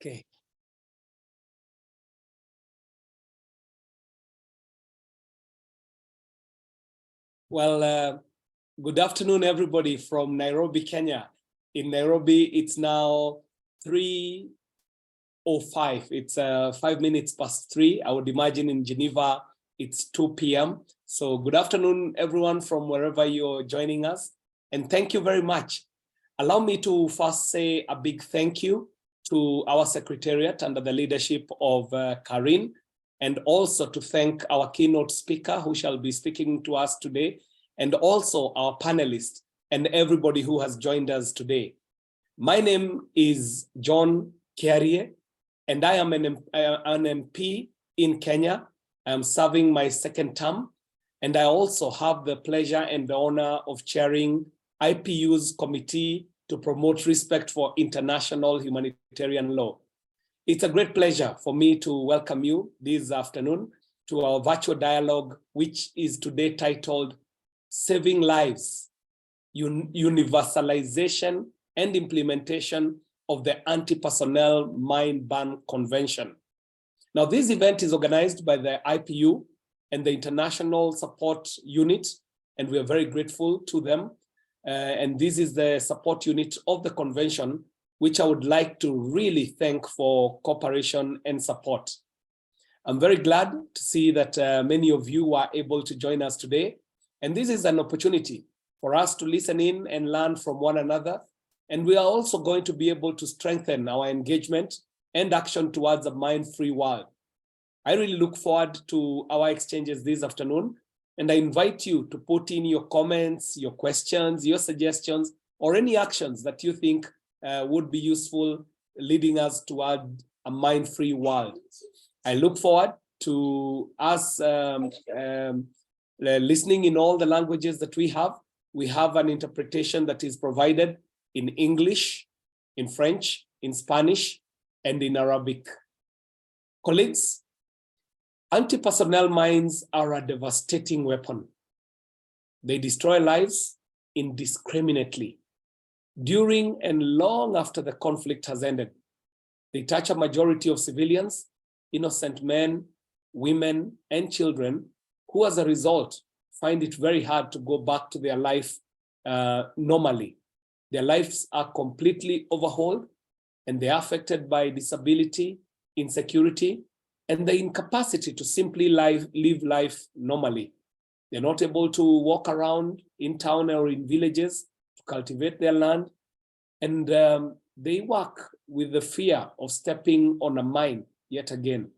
Okay. Well, good afternoon, everybody from Nairobi, Kenya. In Nairobi, it's now 3:05. It's 5 minutes past 3. I would imagine in Geneva, it's 2 p.m. So good afternoon, everyone from wherever you're joining us. And thank you very much. Allow me to first say a big thank you to our secretariat under the leadership of Karin, and also to thank our keynote speaker who shall be speaking to us today, and also our panelists and everybody who has joined us today. My name is John Kiarie, and I am an MP in Kenya. I'm serving my second term, and I also have the pleasure and the honor of chairing IPU's Committee to Promote Respect for International Humanitarian Law. It's a great pleasure for me to welcome you this afternoon to our virtual dialogue, which is today titled Saving Lives, Universalization and Implementation of the Anti-Personnel Mine Ban Convention. Now, this event is organized by the IPU and the International Support Unit, and we are very grateful to them. And this is the support unit of the convention, which I would like to really thank for cooperation and support. I'm very glad to see that many of you are able to join us today. And this is an opportunity for us to listen in and learn from one another. And we are also going to be able to strengthen our engagement and action towards a mine-free world. I really look forward to our exchanges this afternoon. And I invite you to put in your comments, your questions, your suggestions, or any actions that you think would be useful leading us toward a mine-free world. I look forward to us listening in all the languages that we have. We have an interpretation that is provided in English, in French, in Spanish, and in Arabic. Colleagues, anti-personnel mines are a devastating weapon. They destroy lives indiscriminately. During and long after the conflict has ended, they touch a majority of civilians, innocent men, women, and children, who as a result find it very hard to go back to their life normally. Their lives are completely overhauled, and they are affected by disability, insecurity, and the incapacity to simply live life normally. They're not able to walk around in town or in villages to cultivate their land. And they work with the fear of stepping on a mine yet again.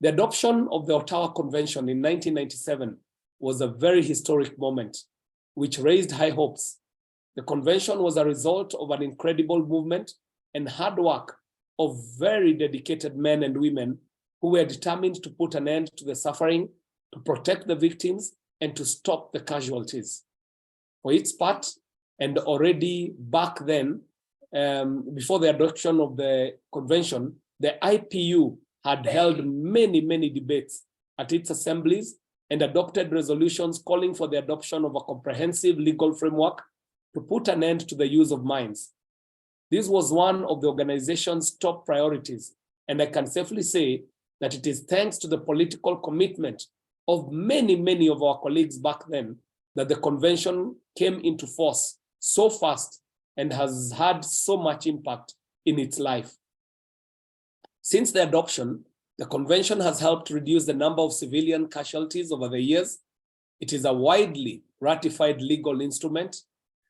The adoption of the Ottawa Convention in 1997 was a very historic moment, which raised high hopes. The convention was a result of an incredible movement and hard work of very dedicated men and women who were determined to put an end to the suffering, to protect the victims, and to stop the casualties. For its part, and already back then, before the adoption of the convention, the IPU had held many debates at its assemblies and adopted resolutions calling for the adoption of a comprehensive legal framework to put an end to the use of mines. This was one of the organization's top priorities, and I can safely say that it is thanks to the political commitment of many of our colleagues back then that the convention came into force so fast and has had so much impact in its life. Since the adoption, the convention has helped reduce the number of civilian casualties over the years. It is a widely ratified legal instrument.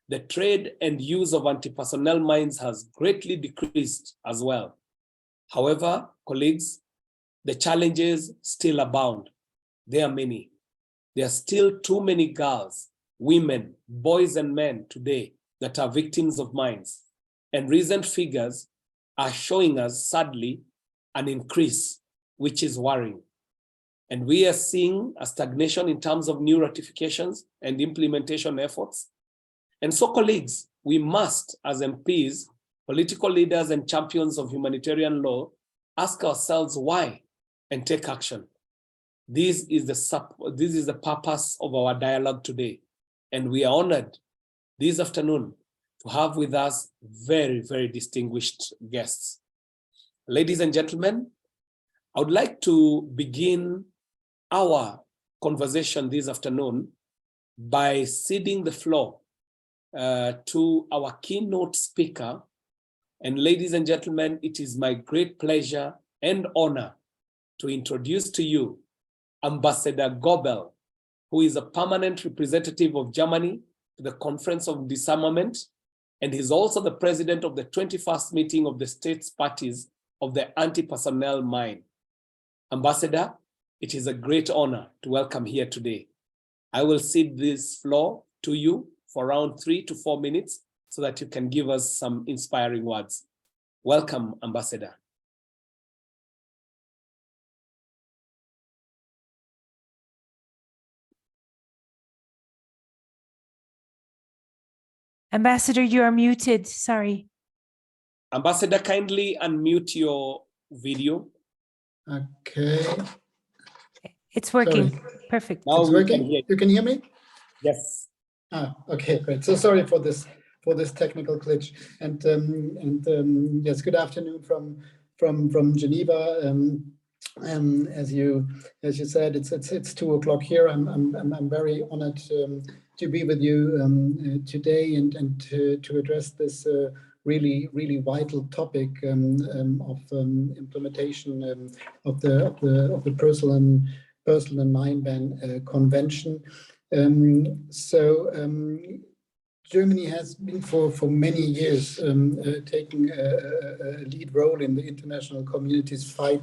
The trade and use of anti-personnel mines has greatly decreased as well. However, colleagues, the challenges still abound. There are many. There are still too many girls, women, boys, and men today that are victims of mines. And recent figures are showing us, sadly, an increase, which is worrying. And we are seeing a stagnation in terms of new ratifications and implementation efforts. And so, colleagues, we must, as MPs, political leaders, and champions of humanitarian law, ask ourselves why and take action. This is the purpose of our dialogue today. And we are honored this afternoon to have with us very distinguished guests. Ladies and gentlemen, I would like to begin our conversation this afternoon by ceding the floor to our keynote speaker. And ladies and gentlemen, it is my great pleasure and honor to introduce to you Ambassador Goebel, who is a permanent representative of Germany to the Conference of Disarmament, and he's also the president of the 21st meeting of the states parties of the anti-personnel mine. Ambassador, it is a great honor to welcome here today. I will cede this floor to you for around 3 to 4 minutes so that you can give us some inspiring words. Welcome, Ambassador. Ambassador, you are muted, sorry. Ambassador, kindly unmute your video. Okay. It's working. Sorry. Perfect. Now It's working. You can hear me? Yes. Okay, great. So sorry for this technical glitch. And yes, good afternoon from Geneva. As you said, it's 2 o'clock here. I'm very honored to be with you today and to address this really vital topic of implementation of the personal and mine ban convention. Germany has been for many years taking a lead role in the international community's fight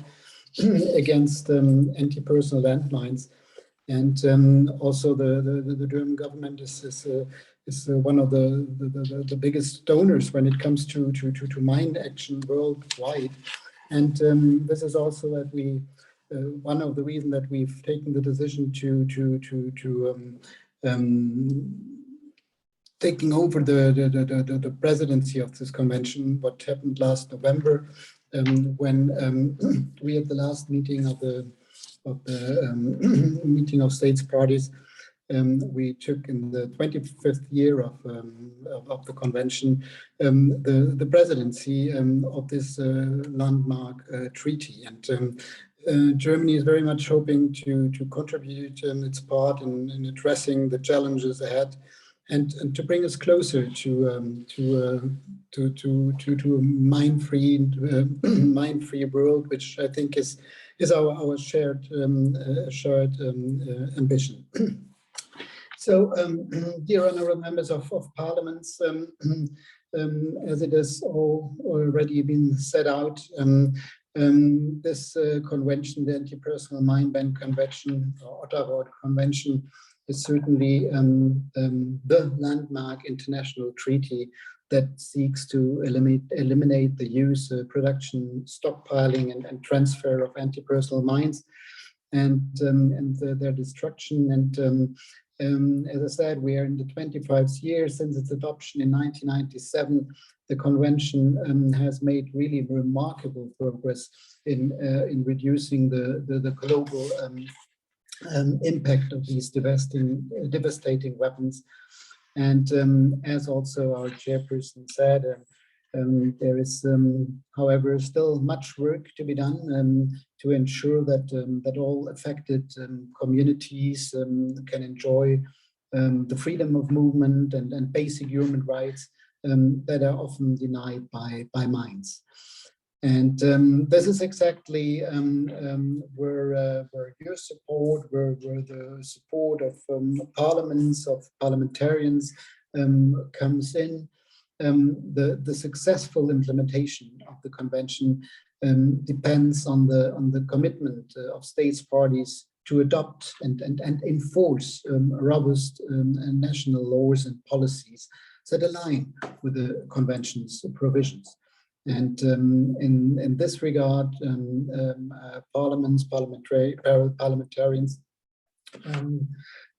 against anti-personnel landmines, and also the German government is one of the biggest donors when it comes to mine action worldwide, and this is also that we one of the reasons that we've taken the decision to taking over the presidency of this convention. What happened last November when we had the last meeting of the meeting of states parties. We took in the 25th year of the convention the presidency of this landmark treaty, and Germany is very much hoping to contribute its part in addressing the challenges ahead, and to bring us closer to a mine-free world, which I think is our shared ambition. So, dear honourable members of parliaments, as it has already been set out, this convention, the Anti-Personnel Mine Ban Convention, or Ottawa Convention, is certainly the landmark international treaty that seeks to eliminate the use, production, stockpiling, and transfer of anti-personnel mines and their destruction. And as I said, we are in the 25th year since its adoption in 1997. The convention has made really remarkable progress in reducing the global impact of these devastating weapons. And as also our chairperson said, there is, however, still much work to be done to ensure that all affected communities can enjoy the freedom of movement and basic human rights that are often denied by mines. And this is exactly where your support, where the support of parliaments, of parliamentarians comes in. The successful implementation of the convention depends on the commitment of states parties to adopt and enforce robust national laws and policies that align with the convention's provisions. And in this regard, parliaments, parliamentarians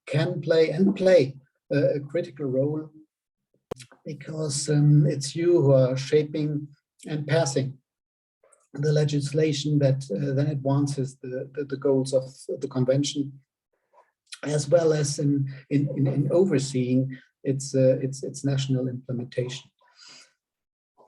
can play a critical role, because it's you who are shaping and passing the legislation that then advances the goals of the convention, as well as in overseeing its national implementation.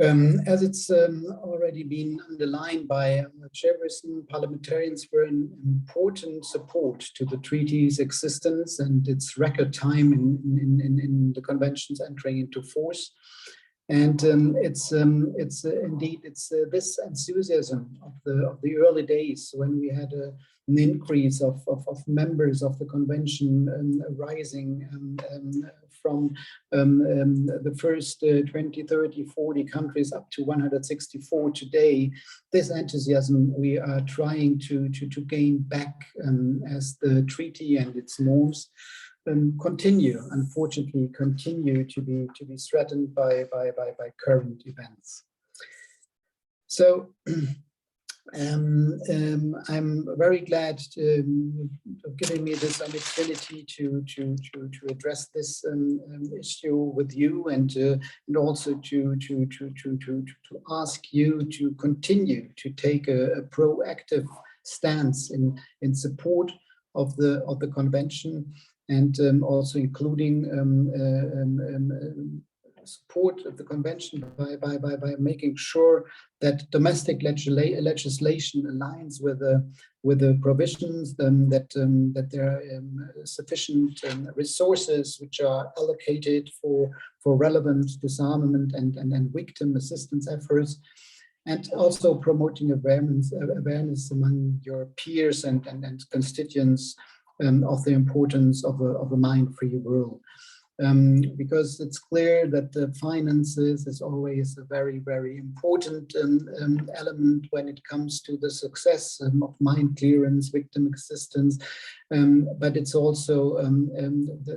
As it's already been underlined by Chairperson, parliamentarians were an important support to the treaty's existence and its record time in the conventions entering into force. And it's indeed this enthusiasm of the early days when we had an increase of members of the convention rising from the first 20, 30, 40 countries up to 164 today. This enthusiasm we are trying to gain back as the treaty and its norms unfortunately continue to be threatened by current events. So I'm very glad of giving me this opportunity to address this issue with you, and also to ask you to continue to take a proactive stance in support of the convention, and also including support of the convention by making sure that domestic legislation aligns with the provisions, that there are sufficient resources which are allocated for relevant disarmament and victim assistance efforts, and also promoting awareness among your peers and constituents of the importance of a mine-free world. Because it's clear that the finances is always a very, very important element when it comes to the success of mine clearance, victim assistance, but it's also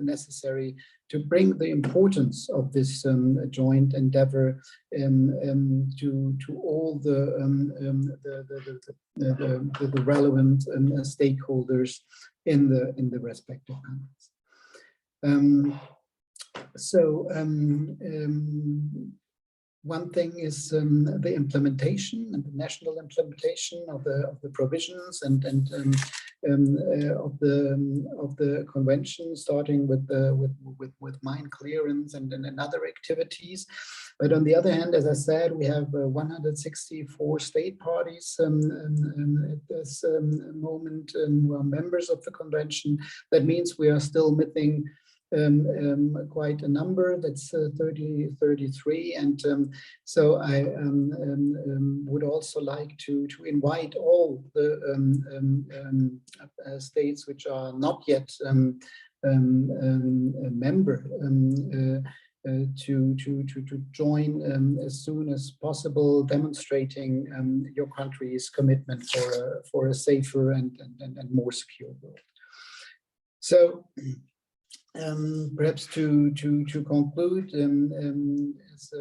necessary to bring the importance of this joint endeavor to all the relevant stakeholders in the respective countries. One thing is the implementation and the national implementation of the provisions and of the convention, starting with mine clearance and other activities. But on the other hand, as I said, we have 164 state parties at this moment who are members of the convention. That means we are still missing quite a number, that's 33, and so I would also like to invite all the states which are not yet a member to join as soon as possible, demonstrating your country's commitment for a safer and more secure world. So perhaps to conclude, as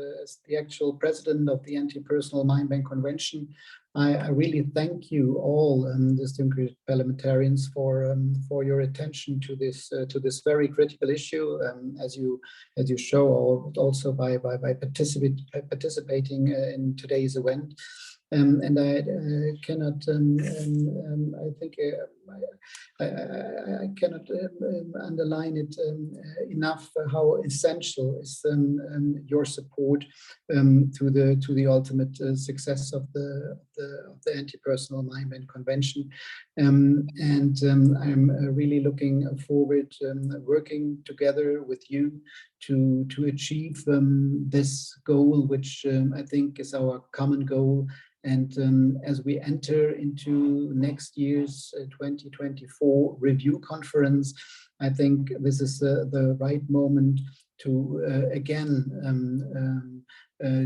the actual president of the Anti-Personal Mine Ban Convention, I really thank you all, distinguished parliamentarians, for your attention to this very critical issue, as you show, also by participating in today's event. And I cannot, I think I cannot underline it enough how essential is your support to the ultimate success of the Anti-Personal Mine Ban Convention. And I'm really looking forward working together with you to achieve this goal, which I think is our common goal. And as we enter into next year's 2024 review conference, I think this is the right moment to again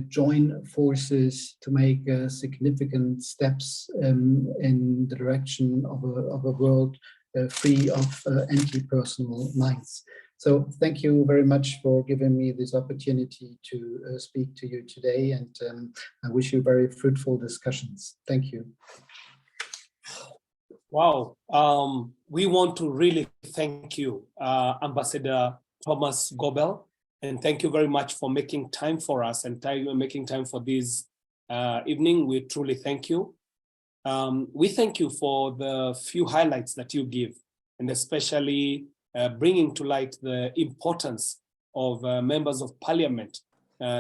join forces to make significant steps in the direction of a world free of anti-personal mines. So thank you very much for giving me this opportunity to speak to you today, and I wish you very fruitful discussions. Thank you. Wow. We want to really thank you, Ambassador Thomas Goebel, and thank you very much for making time for us and making time for this evening. We truly thank you. We thank you for the few highlights that you give, and especially bringing to light the importance of members of parliament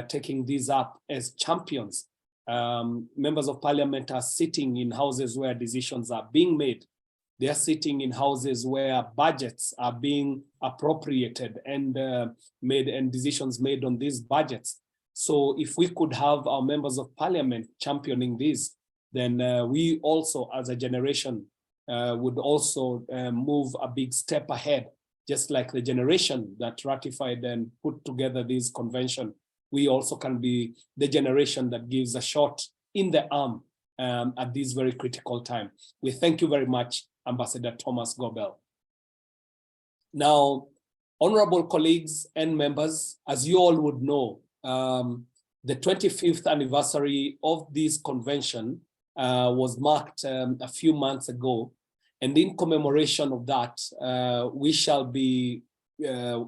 taking these up as champions. Members of parliament are sitting in houses where decisions are being made. They are sitting in houses where budgets are being appropriated and made, and decisions made on these budgets. So if we could have our members of parliament championing this, then we also as a generation would also move a big step ahead, just like the generation that ratified and put together this convention. We also can be the generation that gives a shot in the arm at this very critical time. We thank you very much, Ambassador Thomas Gobel. Now, honorable colleagues and members, as you all would know, the 25th anniversary of this convention was marked a few months ago. And in commemoration of that, we shall be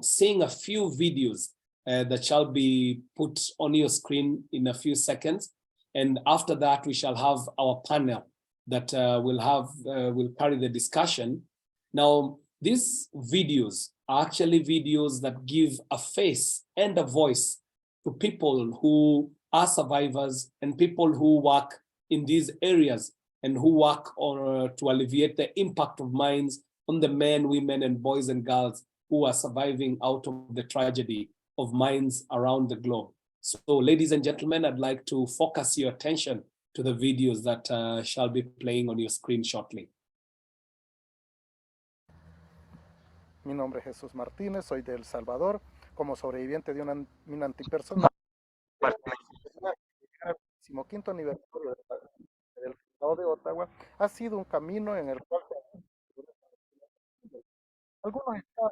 seeing a few videos that shall be put on your screen in a few seconds. And after that, we shall have our panel that will carry the discussion. Now, these videos are actually videos that give a face and a voice to people who are survivors and people who work in these areas and who work to alleviate the impact of mines on the men, women, and boys and girls who are surviving out of the tragedy of mines around the globe. So, ladies and gentlemen, I'd like to focus your attention to the videos that shall be playing on your screen shortly. Mi nombre es Jesús Martínez, soy de El Salvador, como sobreviviente de una mina antipersonal. El 15º aniversario del Tratado de Ottawa ha sido un camino en el cual algunos estados,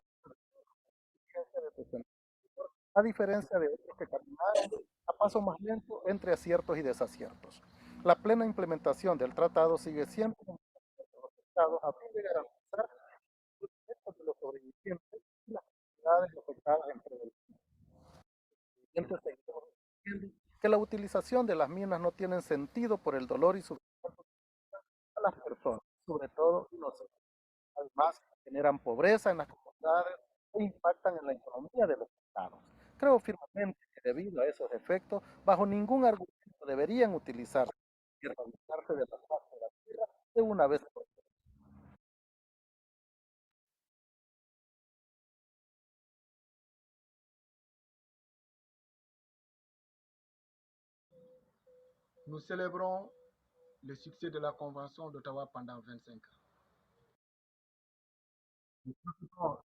a diferencia de otros que caminaron a paso más lento entre aciertos y desaciertos. La plena implementación del tratado sigue siempre en los estados a fin de garantizar los derechos de los sobrevivientes y las comunidades afectadas entre ellos. Que la utilización de las minas no tiene sentido por el dolor y sufrimiento a las personas, sobre todo inocentes. Además, generan pobreza en las comunidades e impactan en la economía de los estados. Creo firmemente que debido a esos efectos, bajo ningún argumento deberían utilizarse y erradicarse de la faz de la tierra de una vez por todas. Nous célébrons le succès de la Convention d'Ottawa pendant 25 ans. Nous profitons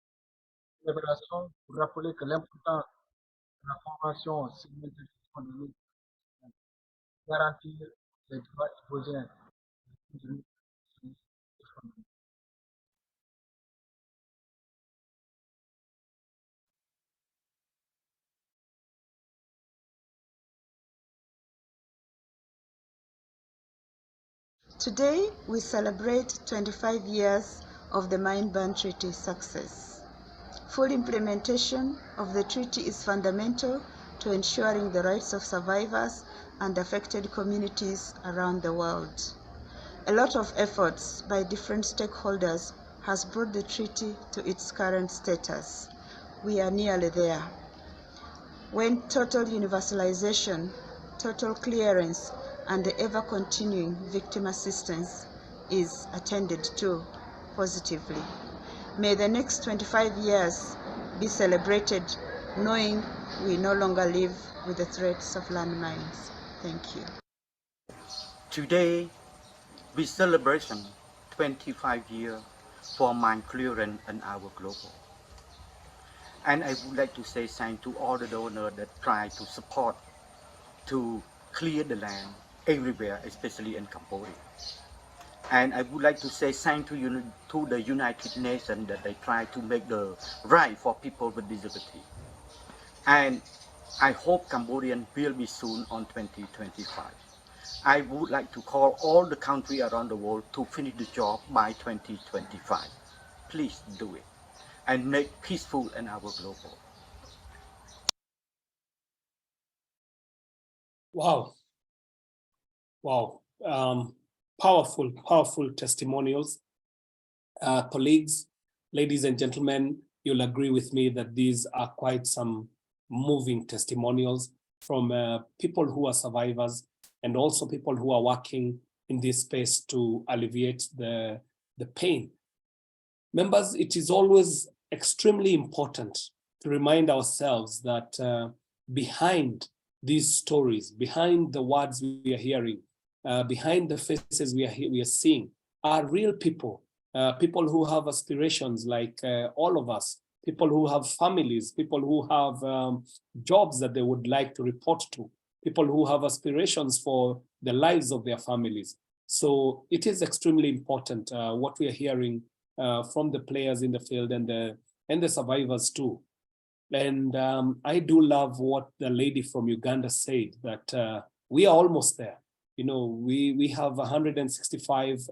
de la célébration pour rappeler que l'importance de la Convention signifique garantir les droits citoyens. Today, we celebrate 25 years of the Mine Ban Treaty success. Full implementation of the treaty is fundamental to ensuring the rights of survivors and affected communities around the world. A lot of efforts by different stakeholders has brought the treaty to its current status. We are nearly there. When total universalization, total clearance, and the ever-continuing victim assistance is attended to positively. May the next 25 years be celebrated knowing we no longer live with the threats of landmines. Thank you. Today, we celebrate 25 years for mine clearance in our global. And I would like to say thank to all the donors that try to support to clear the land everywhere, especially in Cambodia. And I would like to say thank to the United Nations that they try to make the right for people with disability. And I hope Cambodian will be soon on 2025. I would like to call all the countries around the world to finish the job by 2025. Please do it and make peaceful in our global. Wow. Wow. Powerful testimonials. Colleagues, ladies and gentlemen, you'll agree with me that these are quite some moving testimonials. from people who are survivors and also people who are working in this space to alleviate the pain. Members, it is always extremely important to remind ourselves that behind these stories, behind the words we are hearing, behind the faces we are seeing, are real people, people who have aspirations like all of us, people who have families, people who have jobs that they would like to report to, people who have aspirations for the lives of their families. So it is extremely important what we are hearing from the players in the field and the survivors too. And I do love what the lady from Uganda said, that we are almost there. You know, we have 165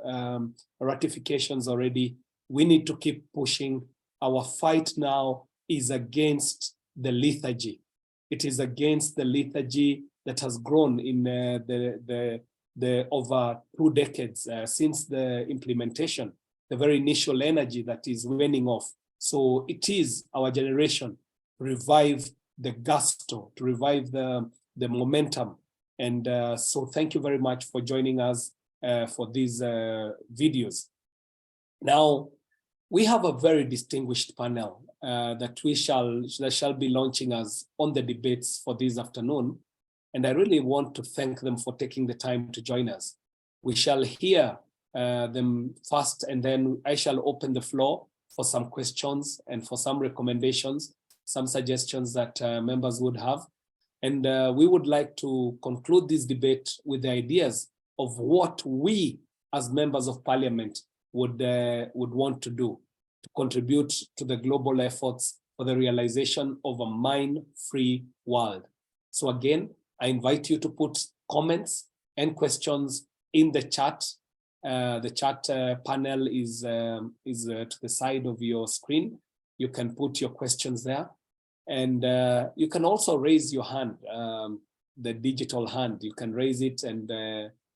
ratifications already. We need to keep pushing. Our fight now is against the lethargy. It is against the lethargy that has grown in the over 2 decades since the implementation, the very initial energy that is waning off. So it is our generation to revive the gusto, to revive the momentum. And so thank you very much for joining us for these videos. Now, we have a very distinguished panel that shall be launching us on the debates for this afternoon. And I really want to thank them for taking the time to join us. We shall hear them first, and then I shall open the floor for some questions and for some recommendations, some suggestions that members would have. And we would like to conclude this debate with the ideas of what we as members of parliament would want to do to contribute to the global efforts for the realization of a mine-free world. So again, I invite you to put comments and questions in the chat. The chat panel is to the side of your screen. You can put your questions there. And you can also raise your hand, the digital hand. You can raise it, and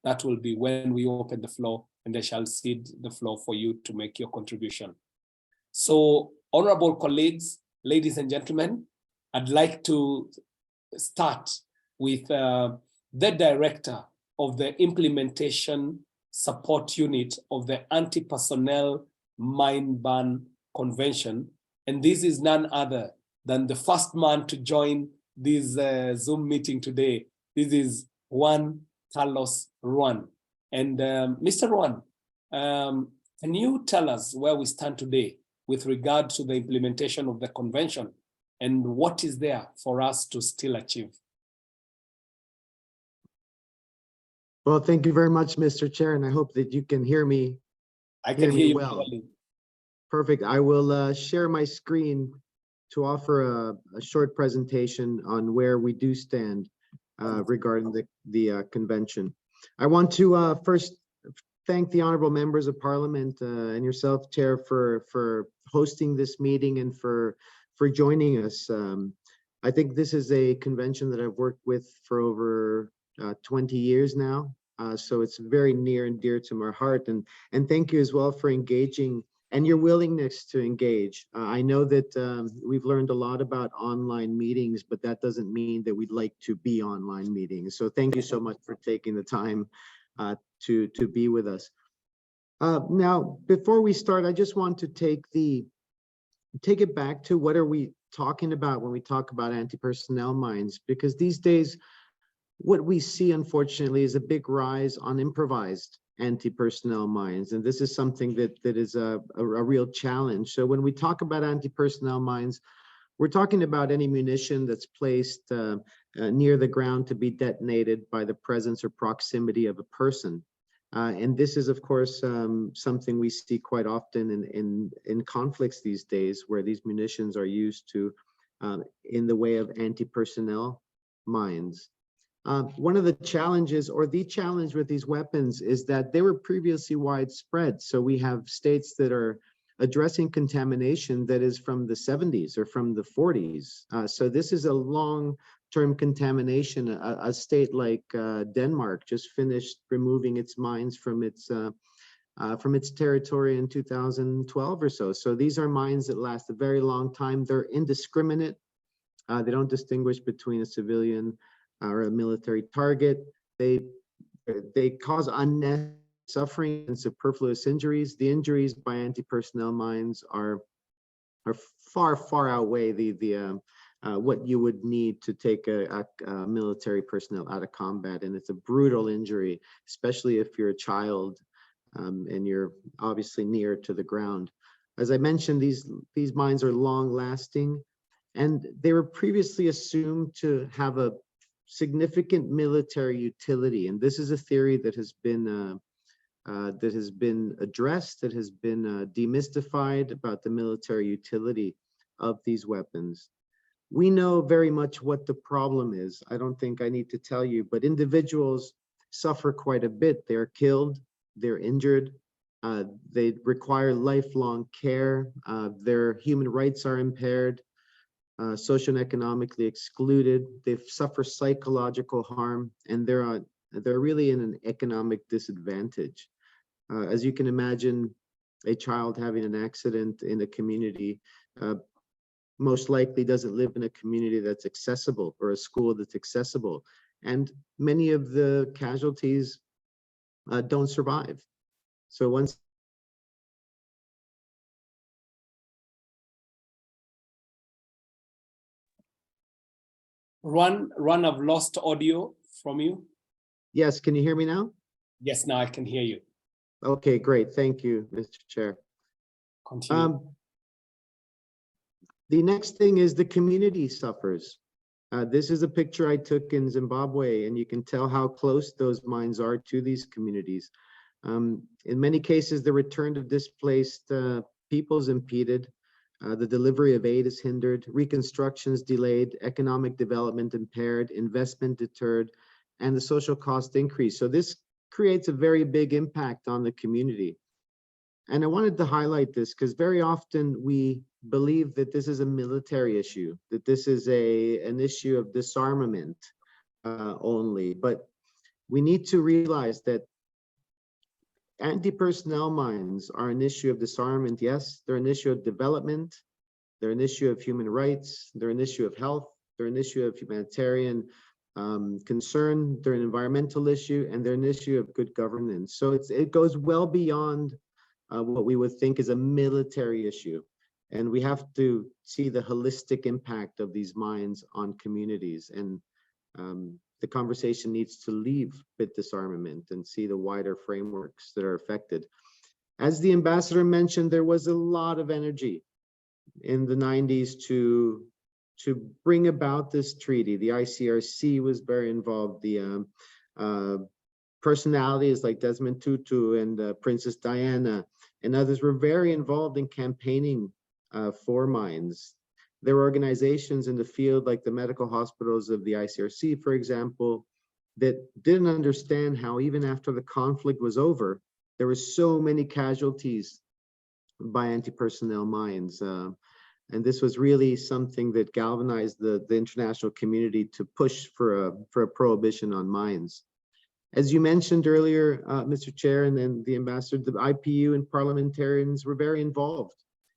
that will be when we open the floor, and I shall cede the floor for you to make your contribution. So, honorable colleagues, ladies and gentlemen, I'd like to start with the director of the Implementation Support Unit of the Anti-Personnel Mine Ban Convention. And this is none other than the first man to join this Zoom meeting today. This is Juan Carlos Ruan. And Mr. Ruan, can you tell us where we stand today with regard to the implementation of the convention and what is there for us to still achieve? Well, thank you very much, Mr. Chair, and I hope that you can hear me. I can hear you well. clearly. Perfect. I will share my screen to offer a short presentation on where we do stand regarding the convention. I want to first thank the honorable members of Parliament and yourself, Chair, for hosting this meeting and for joining us. I think this is a convention that I've worked with for over 20 years now, so it's very near and dear to my heart. And thank you as well for engaging and your willingness to engage. I know that we've learned a lot about online meetings, but that doesn't mean that we'd like to be online meetings. So thank you so much for taking the time to be with us. Now, before we start, I just want to take it back to what are we talking about when we talk about anti-personnel mines, because these days, what we see, unfortunately, is a big rise on improvised anti-personnel mines, and this is something that is a real challenge. So when we talk about anti-personnel mines, we're talking about any munition that's placed near the ground to be detonated by the presence or proximity of a person. And this is, of course, something we see quite often in conflicts these days, where these munitions are used to in the way of anti-personnel mines. One of the challenges, or the challenge with these weapons, is that they were previously widespread. So we have states that are addressing contamination that is from the 70s or from the 40s. So this is a long-term contamination. A state like Denmark just finished removing its mines from its territory in 2012 or so. So these are mines that last a very long time. They're indiscriminate. They don't distinguish between a civilian are a military target. They cause unnecessary suffering and superfluous injuries. The injuries by anti-personnel mines are far outweigh the what you would need to take a military personnel out of combat, and it's a brutal injury, especially if you're a child and you're obviously near to the ground. As I mentioned, these mines are long-lasting, and they were previously assumed to have a significant military utility, and this is a theory that has been addressed, that has been demystified about the military utility of these weapons. We know very much what the problem is. I don't think I need to tell you, but individuals suffer quite a bit. They're killed, they're injured, they require lifelong care, their human rights are impaired, social and economically excluded, they suffer psychological harm, and they're really in an economic disadvantage. As you can imagine, a child having an accident in a community most likely doesn't live in a community that's accessible or a school that's accessible. And many of the casualties don't survive. So once Ron, I've lost audio from you. Yes, can you hear me now? Yes, now I can hear you. Okay, great. Thank you, Mr. Chair. Continue. The next thing is the community suffers. This is a picture I took in Zimbabwe, and you can tell how close those mines are to these communities. In many cases, the return of displaced peoples impeded, the delivery of aid is hindered, reconstructions delayed, economic development impaired, investment deterred, and the social cost increase. So this creates a very big impact on the community. And I wanted to highlight this because very often we believe that this is a military issue, that this is an issue of disarmament only. But we need to realize that anti-personnel mines are an issue of disarmament. Yes, they're an issue of development. They're an issue of human rights. They're an issue of health. They're an issue of humanitarian concern. They're an environmental issue, and they're an issue of good governance. So it goes well beyond what we would think is a military issue. And we have to see the holistic impact of these mines on communities. And the conversation needs to leave with disarmament and see the wider frameworks that are affected. As the ambassador mentioned, there was a lot of energy in the 90s to bring about this treaty. The ICRC was very involved. The personalities like Desmond Tutu and Princess Diana and others were very involved in campaigning for mines. There were organizations in the field like the medical hospitals of the ICRC, for example, that didn't understand how even after the conflict was over, there were so many casualties by anti-personnel mines. And this was really something that galvanized the international community to push for a prohibition on mines. As you mentioned earlier, Mr. Chair, and then the ambassador, the IPU and parliamentarians were very involved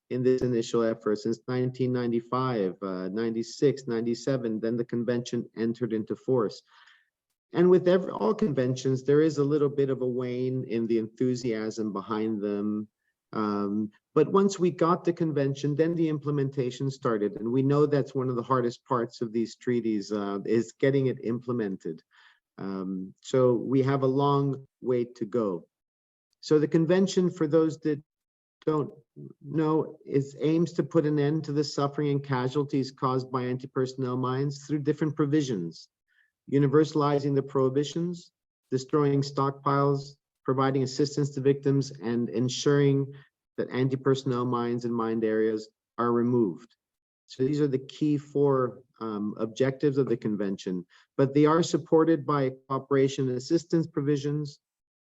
in this initial effort since 1995, 96, 97, then the convention entered into force. And with all conventions, there is a little bit of a wane in the enthusiasm behind them. But once we got the convention, then the implementation started. And we know that's one of the hardest parts of these treaties is getting it implemented. So we have a long way to go. So the convention, for those that don't know, aims to put an end to the suffering and casualties caused by anti-personnel mines through different provisions, universalizing the prohibitions, destroying stockpiles, providing assistance to victims, and ensuring that anti-personnel mines in mined areas are removed. So these are the key four objectives of the convention, but they are supported by cooperation and assistance provisions,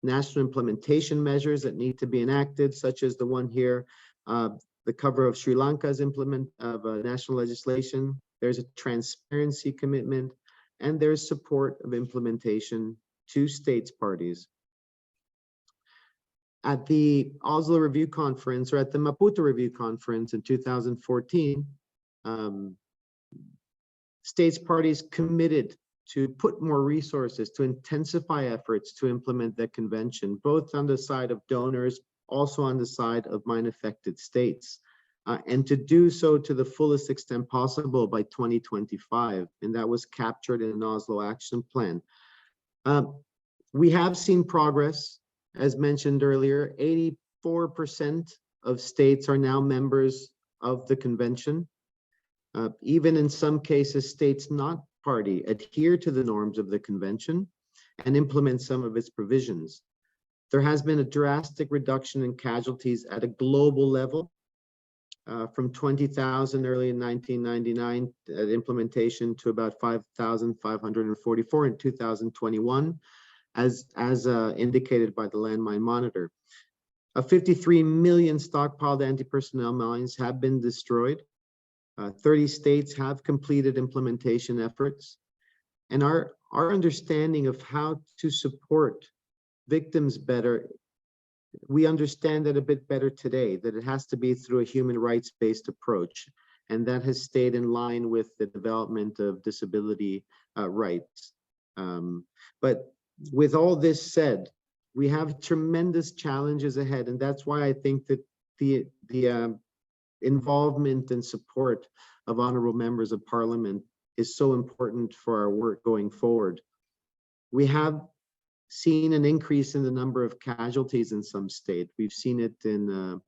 national implementation measures that need to be enacted, such as the one here, the cover of Sri Lanka's national legislation. There's a transparency commitment, and there's support of implementation to states parties. At the Oslo Review Conference, or at the Maputo Review Conference in 2014, states parties committed to put more resources, to intensify efforts to implement the convention, both on the side of donors, also on the side of mine-affected states, and to do so to the fullest extent possible by 2025. And that was captured in an Oslo Action Plan. We have seen progress, as mentioned earlier. 84% of states are now members of the convention. Even in some cases, states not party adhere to the norms of the convention and implement some of its provisions. There has been a drastic reduction in casualties at a global level, from 20,000 early in 1999 at implementation to about 5,544 in 2021, as indicated by the Landmine Monitor. 53 million stockpiled anti-personnel mines have been destroyed. 30 states have completed implementation efforts. And our understanding of how to support victims better, we understand that a bit better today, that it has to be through a human rights-based approach. And that has stayed in line with the development of disability rights. But with all this said, we have tremendous challenges ahead. And that's why I think that the involvement and support of honorable members of parliament is so important for our work going forward. We have seen an increase in the number of casualties in some states. We've seen it in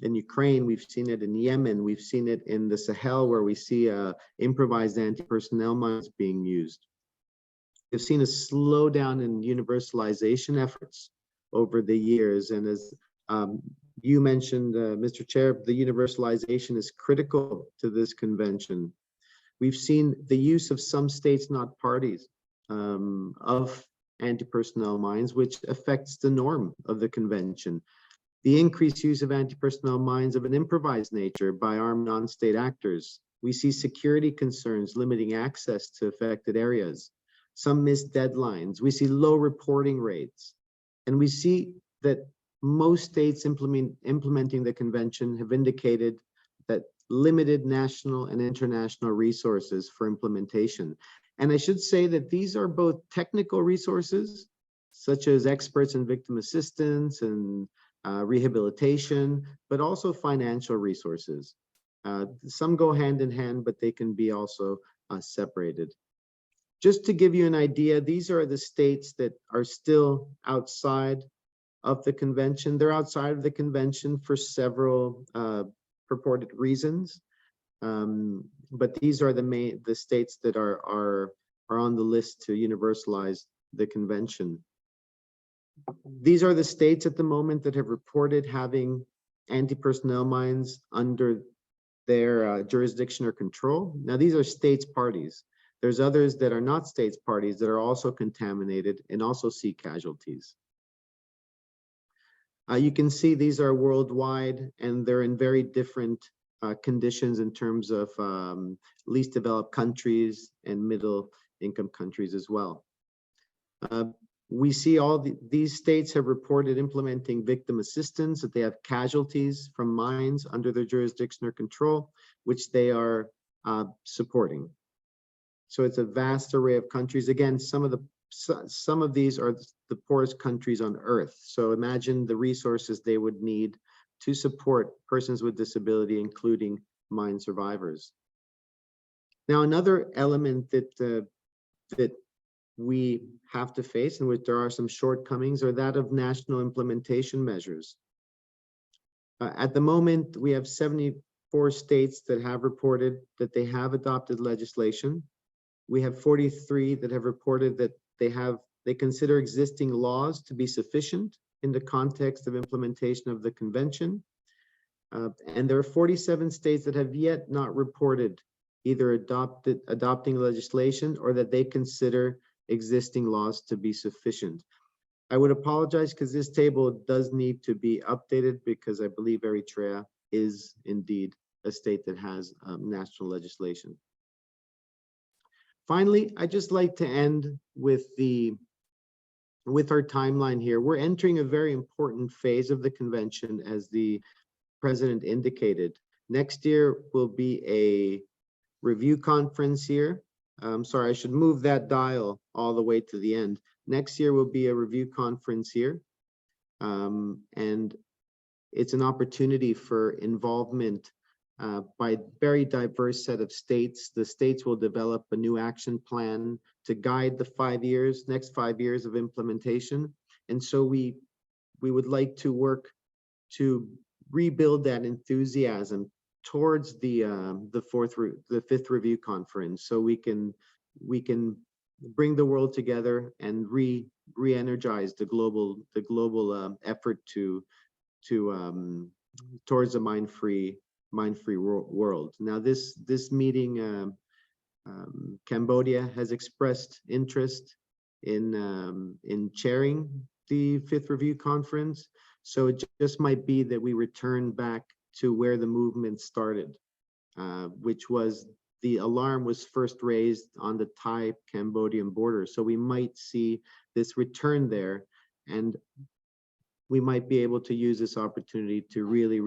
Ukraine, we've seen it in Yemen, we've seen it in the Sahel, where we see improvised anti-personnel mines being used. We've seen a slowdown in universalization efforts over the years, and as you mentioned, Mr. Chair, the universalization is critical to this convention. We've seen the use of some states not parties of anti-personnel mines, which affects the norm of the convention. The increased use of anti-personnel mines of an improvised nature by armed non-state actors. We see security concerns limiting access to affected areas. Some missed deadlines. We see low reporting rates. And we see that most states implementing the convention have indicated that limited national and international resources for implementation. And I should say that these are both technical resources, such as experts in victim assistance and rehabilitation, but also financial resources. Some go hand in hand, but they can be also separated. Just to give you an idea, these are the states that are still outside of the convention. They're outside of the convention for several purported reasons, but these are the states that are on the list to universalize the convention. These are the states at the moment that have reported having anti-personnel mines under their jurisdiction or control. Now, these are states parties. There's others that are not states parties that are also contaminated and also see casualties. You can see these are worldwide, and they're in very different conditions in terms of least developed countries and middle income countries as well. We see these states have reported implementing victim assistance, that they have casualties from mines under their jurisdiction or control, which they are supporting. So it's a vast array of countries. Again, some of these are the poorest countries on earth. So imagine the resources they would need to support persons with disability, including mine survivors. Now, another element that we have to face, in which there are some shortcomings, are that of national implementation measures. At the moment, we have 74 states that have reported that they have adopted legislation. We have 43 that have reported that they consider existing laws to be sufficient in the context of implementation of the convention. And there are 47 states that have yet not reported either adopting legislation or that they consider existing laws to be sufficient. I would apologize because this table does need to be updated, because I believe Eritrea is indeed a state that has national legislation. Finally, I'd just like to end with our timeline here. We're entering a very important phase of the convention, as the president indicated. Next year will be a review conference here I'm sorry, I should move that dial all the way to the end. Next year will be a review conference here. And it's an opportunity for involvement by very diverse set of states. The states will develop a new action plan to guide the next 5 years of implementation. And so we would like to work to rebuild that enthusiasm towards the fifth review conference, so we can bring the world together and re-energize the global effort towards a mine-free world. Now, this meeting, Cambodia has expressed interest in chairing the fifth review conference. So it just might be that we return back to where the movement started, which was the alarm was first raised on the Thai-Cambodian border. So we might see this return there, and we might be able to use this opportunity to really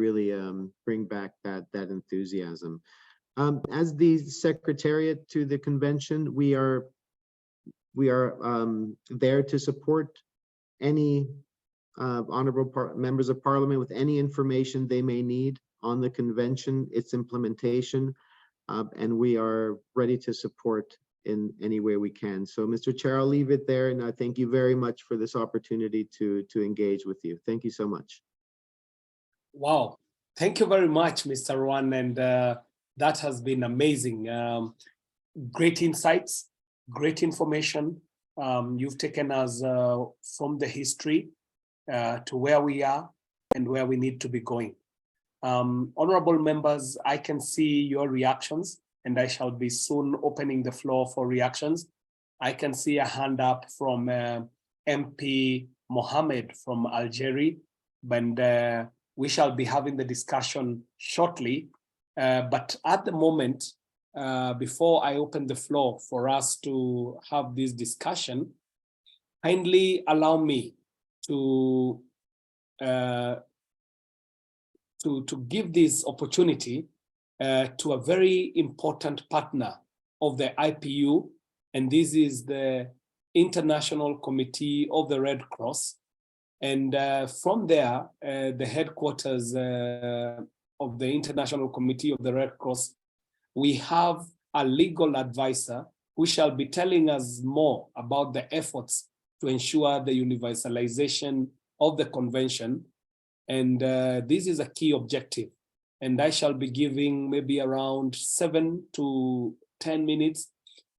bring back that enthusiasm. As the secretariat to the convention, we are there to support any honorable members of parliament with any information they may need on the convention, its implementation, and we are ready to support in any way we can. So, Mr. Chair, I'll leave it there, and I thank you very much for this opportunity to engage with you. Thank you so much. Wow, thank you very much, Mr. Ruan, and that has been amazing. Great insights, great information. You've taken us from the history to where we are and where we need to be going. Honorable members, I can see your reactions, and I shall be soon opening the floor for reactions. I can see a hand up from MP Mohammed from Algeria, and we shall be having the discussion shortly. But at the moment, before I open the floor for us to have this discussion, kindly allow me to give this opportunity to a very important partner of the IPU, and this is the International Committee of the Red Cross. And from there, the headquarters of the International Committee of the Red Cross, we have a legal advisor who shall be telling us more about the efforts to ensure the universalization of the convention. And this is a key objective. And I shall be giving maybe around 7 to 10 minutes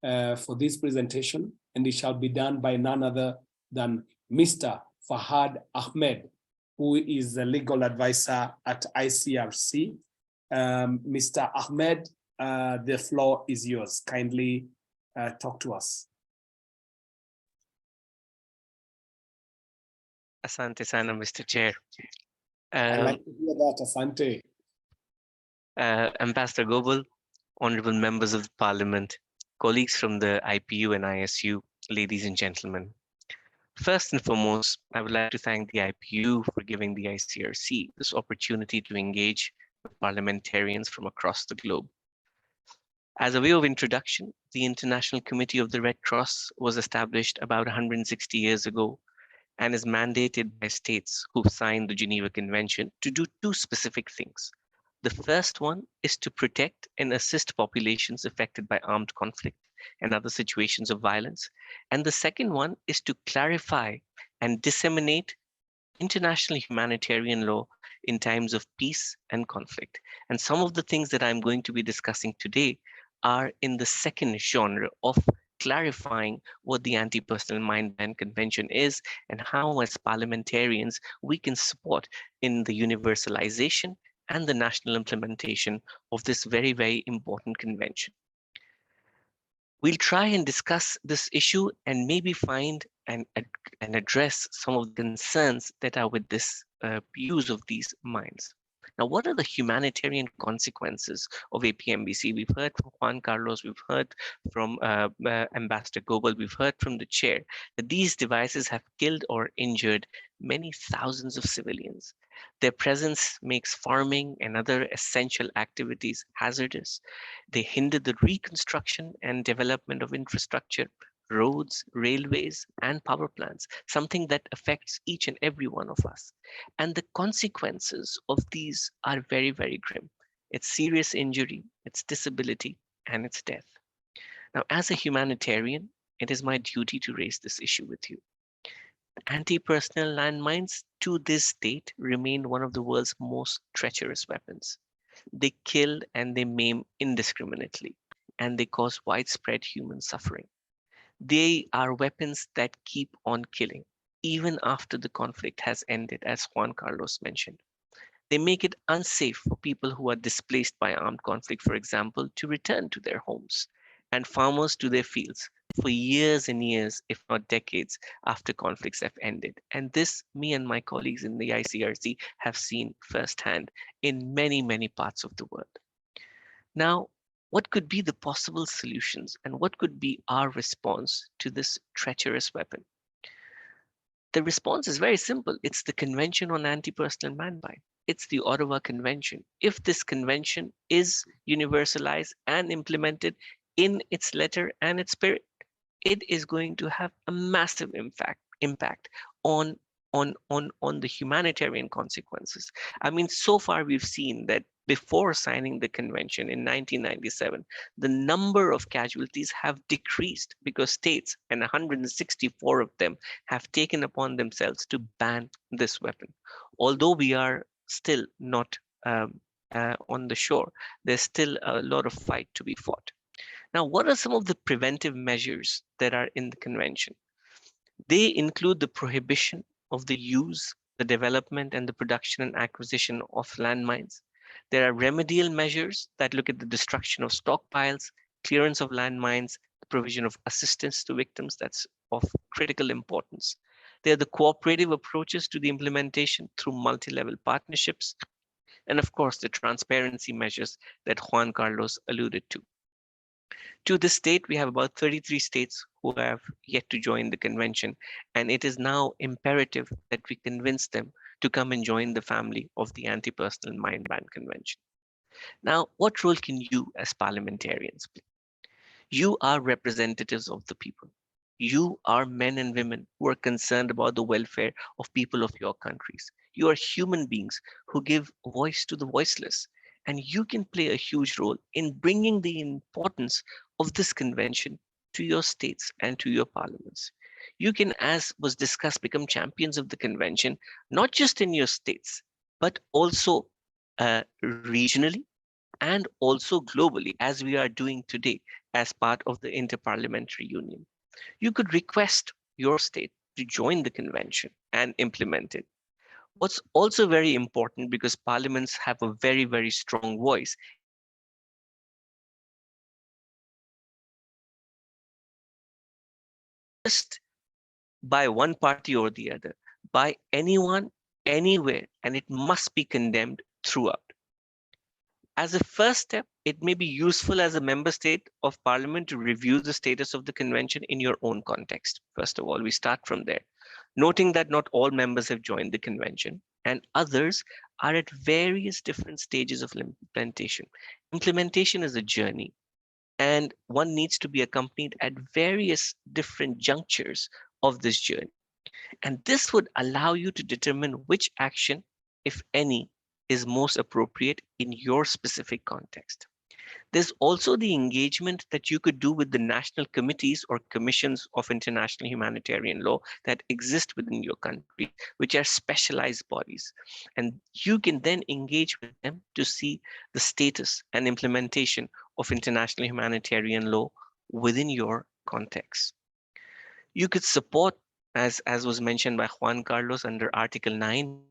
for this presentation. And it shall be done by none other than Mr. Fahad Ahmed, who is the legal advisor at ICRC. Mr. Ahmed, the floor is yours. Kindly talk to us. Asante sana, Mr. Chair. I'd like to hear that, Asante. Ambassador Gobel, honorable members of the Parliament, colleagues from the IPU and ISU, ladies and gentlemen. First and foremost, I would like to thank the IPU for giving the ICRC this opportunity to engage with parliamentarians from across the globe. As a way of introduction, the International Committee of the Red Cross was established about 160 years ago and is mandated by states who've signed the Geneva Convention to do two specific things. The first one is to protect and assist populations affected by armed conflict and other situations of violence. And the second one is to clarify and disseminate international humanitarian law in times of peace and conflict. And some of the things that I'm going to be discussing today are in the second genre of clarifying what the Anti-Personnel Mine Ban Convention is and how, as parliamentarians, we can support in the universalization and the national implementation of this very, very important convention. We'll try and discuss this issue and maybe find and address some of the concerns that are with this use of these mines. Now, what are the humanitarian consequences of APMBC? We've heard from Juan Carlos, we've heard from Ambassador Gobel, we've heard from the chair that these devices have killed or injured many thousands of civilians. Their presence makes farming and other essential activities hazardous. They hinder the reconstruction and development of infrastructure, roads, railways, and power plants, something that affects each and every one of us. And the consequences of these are very, very grim. It's serious injury, it's disability, and it's death. Now, as a humanitarian, it is my duty to raise this issue with you. Anti-personnel landmines to this date remain one of the world's most treacherous weapons. They kill and they maim indiscriminately, and they cause widespread human suffering. They are weapons that keep on killing, even after the conflict has ended, as Juan Carlos mentioned. They make it unsafe for people who are displaced by armed conflict, for example, to return to their homes, and farmers to their fields for years and years, if not decades, after conflicts have ended. And this, me and my colleagues in the ICRC have seen firsthand in many, many parts of the world. Now, what could be the possible solutions and what could be our response to this treacherous weapon? The response is very simple. It's the Convention on Anti-Personnel Manmine. It's the Ottawa Convention. If this convention is universalized and implemented in its letter and its spirit, it is going to have a massive impact on the humanitarian consequences. I mean, so far we've seen that before signing the convention in 1997, the number of casualties have decreased because states, and 164 of them, have taken upon themselves to ban this weapon. Although we are still not on the shore, there's still a lot of fight to be fought. Now, what are some of the preventive measures that are in the convention? They include the prohibition of the use, the development, and the production and acquisition of landmines. There are remedial measures that look at the destruction of stockpiles, clearance of landmines, the provision of assistance to victims, that's of critical importance. There are the cooperative approaches to the implementation through multi-level partnerships, and of course, the transparency measures that Juan Carlos alluded to. To this date, we have about 33 states who have yet to join the convention, and it is now imperative that we convince them to come and join the family of the Anti-Personnel Mine Ban Convention. Now, what role can you as parliamentarians play? You are representatives of the people. You are men and women who are concerned about the welfare of people of your countries. You are human beings who give voice to the voiceless, and you can play a huge role in bringing the importance of this convention to your states and to your parliaments. You can, as was discussed, become champions of the convention, not just in your states, but also regionally and also globally, as we are doing today as part of the Inter-Parliamentary Union. You could request your state to join the convention and implement it. What's also very important, because parliaments have a very, very strong voice, just by one party or the other, by anyone, anywhere, and it must be condemned throughout. As a first step, it may be useful as a member state of parliament to review the status of the convention in your own context. First of all, we start from there, noting that not all members have joined the convention and others are at various different stages of implementation. Implementation is a journey, and one needs to be accompanied at various different junctures of this journey. And this would allow you to determine which action, if any, is most appropriate in your specific context. There's also the engagement that you could do with the national committees or commissions of international humanitarian law that exist within your country, which are specialized bodies. And you can then engage with them to see the status and implementation of international humanitarian law within your context. You could support, as was mentioned by Juan Carlos, under Article 9,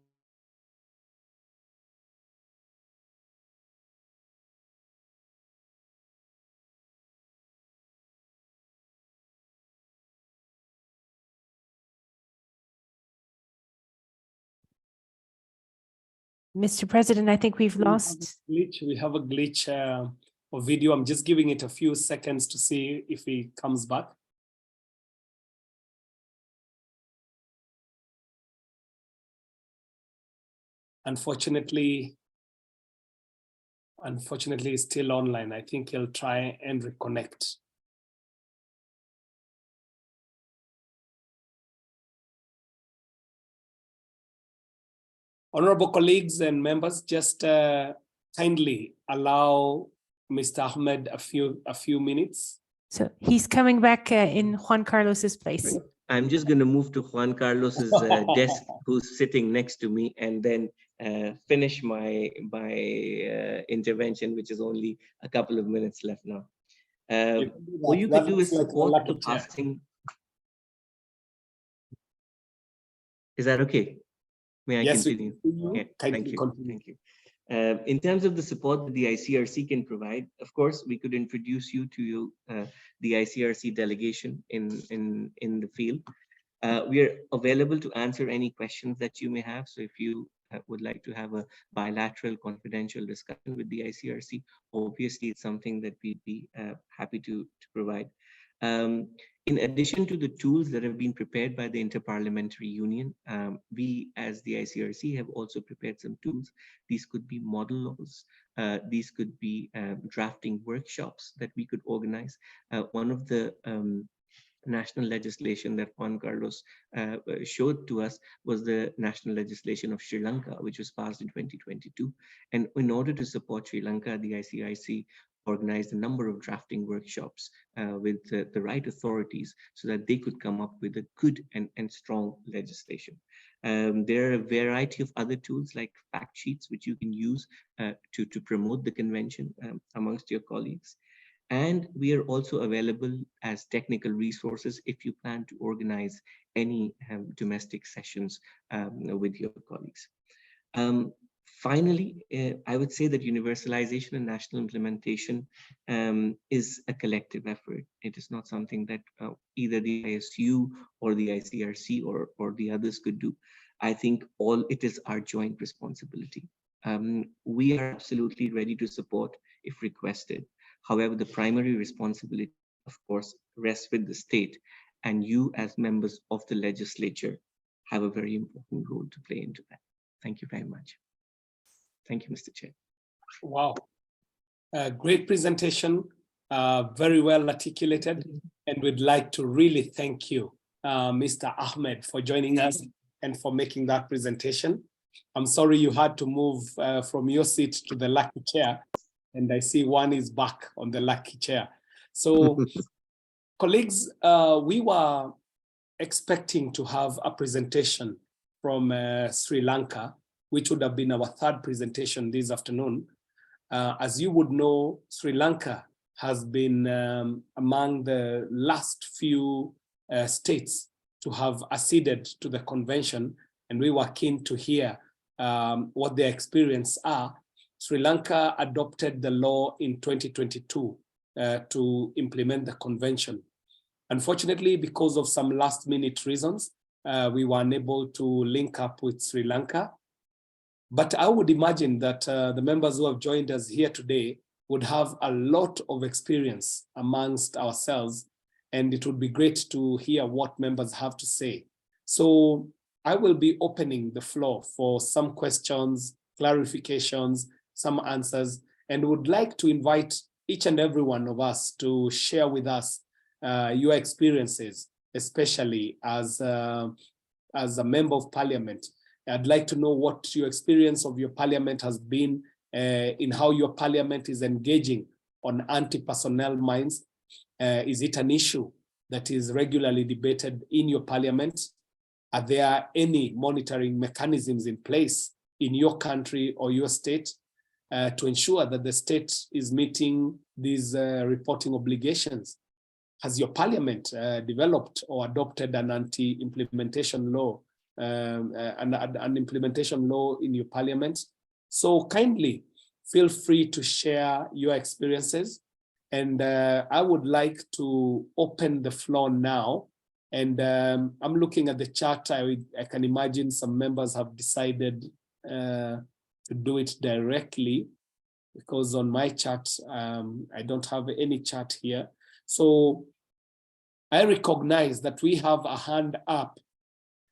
Mr. President, I think we've lost. We have a glitch of video. I'm just giving it a few seconds to see if he comes back. Unfortunately, he's still online. I think he'll try and reconnect. Honorable colleagues and members, just kindly allow Mr. Ahmed a few minutes. So he's coming back in Juan Carlos's place. I'm just going to move to Juan Carlos's desk, who's sitting next to me, and then finish my intervention, which is only a couple of minutes left now. What you could do is support the passing. Is that okay? May I continue? Okay, thank you. Thank you. In terms of the support that the ICRC can provide, of course, we could introduce you to the ICRC delegation in the field. We are available to answer any questions that you may have. So if you would like to have a bilateral confidential discussion with the ICRC, obviously it's something that we'd be happy to provide. In addition to the tools that have been prepared by the Inter-Parliamentary Union, we as the ICRC have also prepared some tools. These could be model laws. These could be drafting workshops that we could organize. One of the national legislation that Juan Carlos showed to us was the national legislation of Sri Lanka, which was passed in 2022. And in order to support Sri Lanka, the ICRC organized a number of drafting workshops with the right authorities so that they could come up with a good and strong legislation. There are a variety of other tools like fact sheets, which you can use to promote the convention amongst your colleagues. And we are also available as technical resources if you plan to organize any domestic sessions with your colleagues. Finally, I would say that universalization and national implementation is a collective effort. It is not something that either the ISU or the ICRC or the others could do. I think it is our joint responsibility. We are absolutely ready to support if requested. However, the primary responsibility, of course, rests with the state, and you as members of the legislature have a very important role to play into that. Thank you very much. Thank you, Mr. Chair. Wow, great presentation, very well articulated, and we'd like to really thank you, Mr. Ahmed, for joining us and for making that presentation. I'm sorry you had to move from your seat to the lucky chair, and I see one is back on the lucky chair. So, colleagues, we were expecting to have a presentation from Sri Lanka, which would have been our third presentation this afternoon. As you would know, Sri Lanka has been among the last few states to have acceded to the convention, and we were keen to hear what their experience are. Sri Lanka adopted the law in 2022 to implement the convention. Unfortunately, because of some last-minute reasons, we were unable to link up with Sri Lanka. But I would imagine that the members who have joined us here today would have a lot of experience amongst ourselves, and it would be great to hear what members have to say. So I will be opening the floor for some questions, clarifications, some answers, and would like to invite each and every one of us to share with us your experiences, especially as a member of parliament. I'd like to know what your experience of your parliament has been in how your parliament is engaging on anti-personnel mines. Is it an issue that is regularly debated in your parliament? Are there any monitoring mechanisms in place in your country or your state to ensure that the state is meeting these reporting obligations? Has your parliament developed or adopted an anti-implementation law, an implementation law in your parliament? So kindly feel free to share your experiences. And I would like to open the floor now. And I'm looking at the chat. I can imagine some members have decided to do it directly, because on my chat, I don't have any chat here. So I recognize that we have a hand up.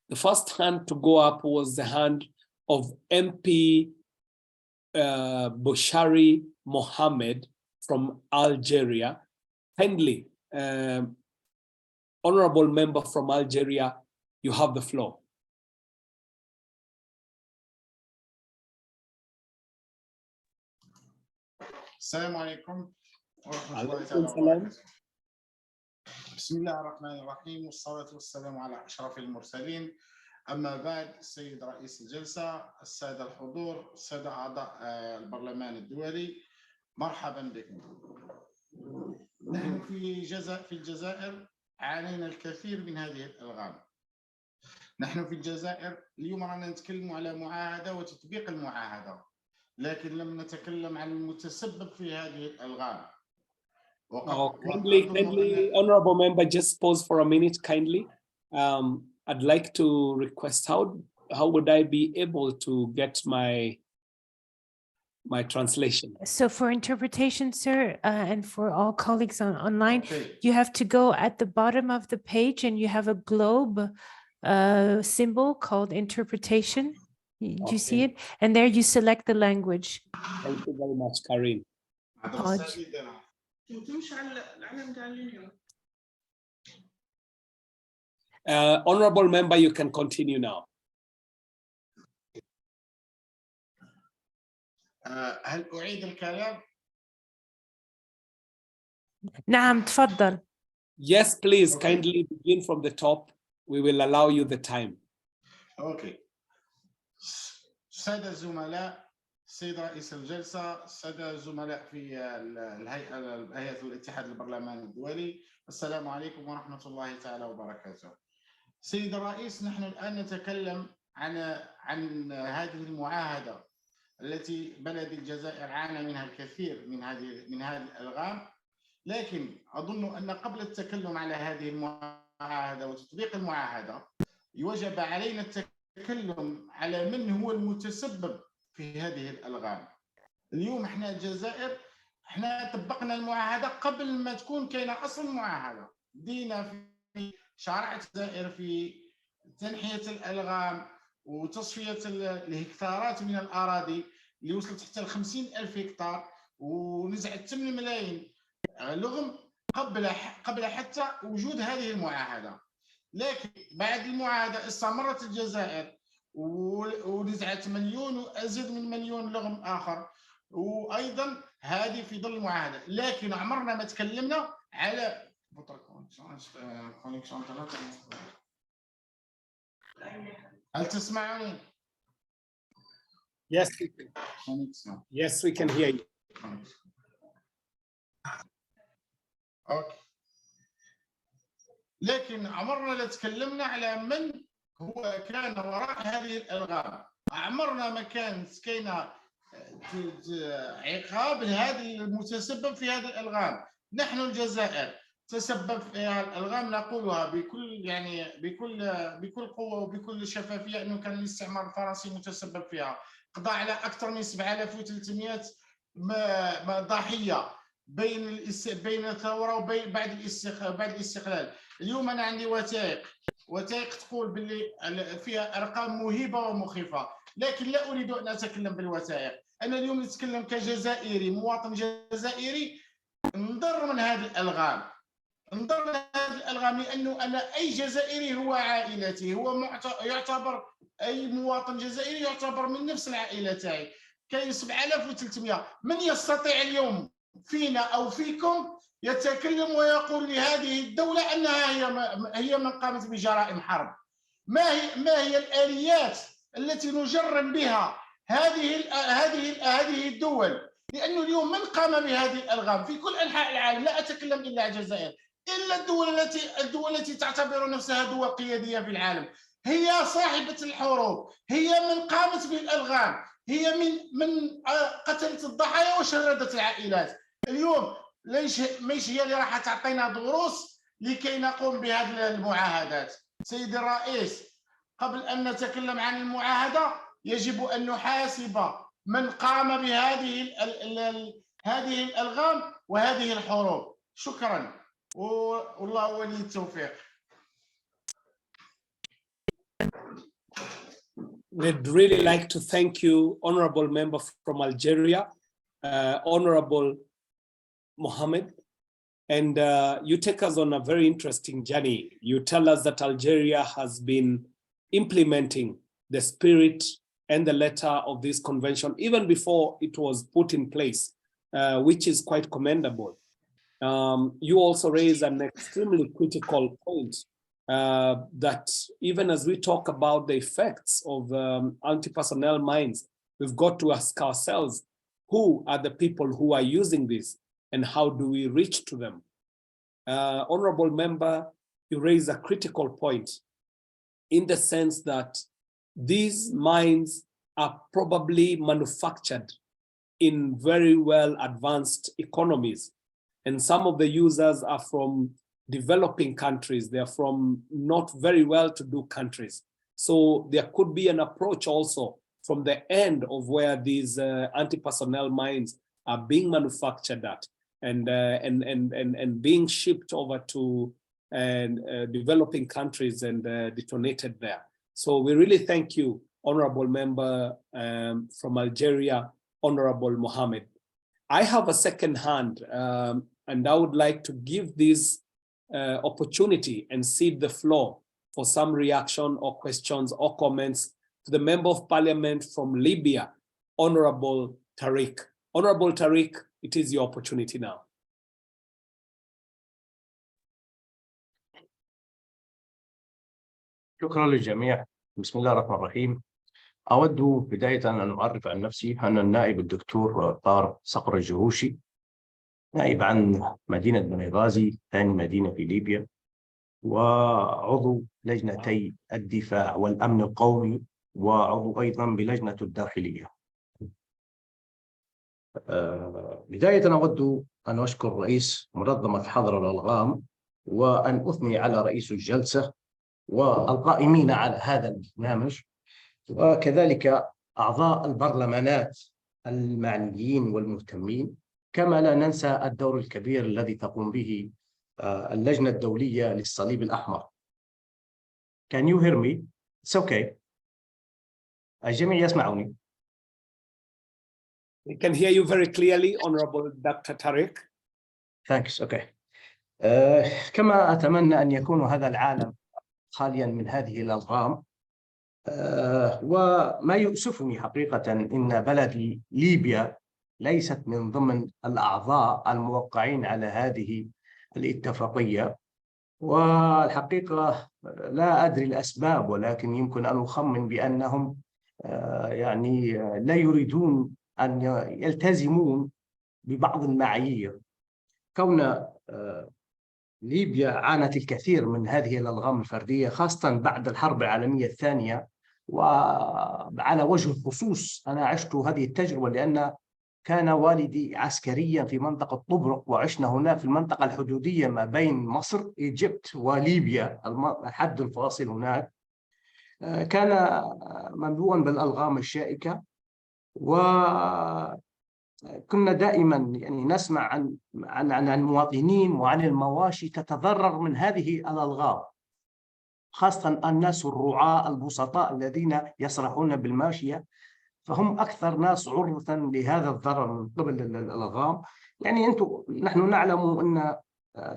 The first hand to go up was the hand of MP Bushari Mohammed from Algeria. Kindly, honorable member from Algeria, you have the floor. السلام عليكم ورحمة الله تعالى عليكم وبركاته. السلام. بسم الله الرحمن الرحيم والصلاة والسلام على أشرف المرسلين. أما بعد، السيد رئيس الجلسة، السادة الحضور، السادة أعضاء البرلمان الدولي، مرحبا بكم. نحن في الجزائر عانينا الكثير من هذه الألغام. نحن في الجزائر اليوم رانا نتكلم على معاهدة وتطبيق المعاهدة، لكن لم نتكلم عن المتسبب في هذه الألغام. Kindly, honorable member, just pause for a minute, kindly. I'd like to request, how would I be able to get my translation? So for interpretation, sir, and for all colleagues online, Okay. you have to go at the bottom of the page and you have a globe symbol called interpretation. Do you see it? And there you select the language. Thank you very much, Karin. Honorable member, you can continue now. هل أعيد الكلام؟ نعم تفضل. Yes, please, kindly begin from the top. We will allow you the time. Okay. سادة الزملاء، سيد رئيس الجلسة، سادة الزملاء في هيئة الاتحاد البرلماني الدولي، السلام عليكم ورحمة الله تعالى وبركاته. سيد الرئيس، نحن الآن نتكلم عن هذه المعاهدة التي بلد الجزائر عانى منها الكثير من هذه الألغام، لكن أظن أن قبل التكلم على هذه المعاهدة وتطبيق المعاهدة يجب علينا التكلم على من هو المتسبب في هذه الألغام. اليوم احنا الجزائر احنا طبقنا المعاهدة قبل ما تكون كاينة أصل المعاهدة. بدينا في شرع الجزائر في تنحية الألغام وتصفية الهكتارات من الأراضي اللي وصلت حتى 50,000 هكتار، ونزعت 8 ملايين لغم قبل حتى وجود هذه المعاهدة. لكن بعد المعاهدة استمرت الجزائر ونزعت مليون وأزيد من مليون لغم آخر، وأيضا هذه في ظل المعاهدة. لكن عمرنا ما تكلمنا على هل تسمعوني؟ Yes, yes, we can hear you. أوكي. لكن عمرنا لا تكلمنا على من هو كان وراء هذه الألغام. عمرنا ما كانت كاينة عقاب لهذا المتسبب في هذه الألغام. نحن الجزائر تسبب في الألغام، نقولها بكل قوة وبكل شفافية أنه كان الاستعمار الفرنسي متسبب فيها. قضى على أكثر من 7300 ضحية بين الثورة وبين بعد الاستقلال. اليوم أنا عندي وثائق تقول باللي فيها أرقام مهيبة ومخيفة، لكن لا أريد أن أتكلم بالوثائق. أنا اليوم نتكلم كجزائري، مواطن جزائري، نضر من هذه الألغام. لأنه أنا أي جزائري هو عائلتي، هو يعتبر أي مواطن جزائري يعتبر من نفس العائلة تاعي. كاين 7300. من يستطيع اليوم فينا أو فيكم يتكلم ويقول لهذه الدولة أنها هي من قامت بجرائم حرب؟ ما هي الآليات التي نجرم بها هذه الدول؟ لأنه اليوم من قام بهذه الألغام في كل أنحاء العالم، لا أتكلم إلا عن الجزائر، إلا الدول التي تعتبر نفسها دول قيادية في العالم، هي صاحبة الحروب، هي من قامت بالألغام، هي من قتلت الضحايا وشردت العائلات. اليوم مش هي اللي راح تعطينا دروس لكي نقوم بهذه المعاهدات. سيدي الرئيس، قبل أن نتكلم عن المعاهدة يجب أن نحاسب من قام بهذه هذه الألغام وهذه الحروب. شكرا والله ولي التوفيق. We'd really like to thank you, Honorable Member from Algeria, Honorable Mohammed. And you take us on a very interesting journey. You tell us that Algeria has been implementing the spirit and the letter of this convention even before it was put in place, which is quite commendable. You also raise an extremely critical point that even as we talk about the effects of anti-personnel mines, we've got to ask ourselves, who are the people who are using this and how do we reach to them? Honorable Member, you raise a critical point in the sense that these mines are probably manufactured in very well advanced economies. And some of the users are from developing countries. They're from not very well-to-do countries. So there could be an approach also from the end of where these anti-personnel mines are being manufactured at and being shipped over to developing countries and detonated there. So we really thank you, Honorable Member from Algeria, Honorable Mohammed. I have a second hand, and I would like to give this opportunity and cede the floor for some reaction or questions or comments to the Member of Parliament from Libya, Honorable Tariq. Honorable Tariq, it is your opportunity now. شكرا للجميع. بسم الله الرحمن الرحيم. أود بداية أن أعرف عن نفسي. أنا النائب الدكتور طارق صقر الجهوشي، نائب عن مدينة بنغازي، ثاني مدينة في ليبيا، وعضو لجنتي الدفاع والأمن القومي، وعضو أيضا بلجنة الداخلية. بداية أود أن أشكر رئيس منظمة حظر الألغام، وأن أثني على رئيس الجلسة والقائمين على هذا البرنامج، وكذلك أعضاء البرلمانات المعنيين والمهتمين، كما لا ننسى الدور الكبير الذي تقوم به اللجنة الدولية للصليب الأحمر. Can you hear me? It's okay. الجميع يسمعوني. We can hear you very clearly, Honorable Dr. Tariq. Thanks. Okay. كما أتمنى أن يكون هذا العالم خاليا من هذه الألغام، وما يؤسفني حقيقة إن بلدي ليبيا ليست من ضمن الأعضاء الموقعين على هذه الاتفاقية، والحقيقة لا أدري الأسباب، ولكن يمكن أن أخمن بأنهم يعني لا يريدون أن يلتزمون ببعض المعايير. كون ليبيا عانت الكثير من هذه الألغام الفردية، خاصة بعد الحرب العالمية الثانية، وعلى وجه الخصوص أنا عشت هذه التجربة لأن كان والدي عسكريا في منطقة طبرق، وعشنا هنا في المنطقة الحدودية ما بين مصر إيجيبت وليبيا، الحد الفاصل هناك كان مملوءا بالألغام الشائكة، وكنا دائما يعني نسمع عن المواطنين وعن المواشي تتضرر من هذه الألغام، خاصة الناس الرعاة البسطاء الذين يسرحون بالماشية، فهم أكثر ناس عرضة لهذا الضرر من قبل الألغام. يعني نحن نعلم أن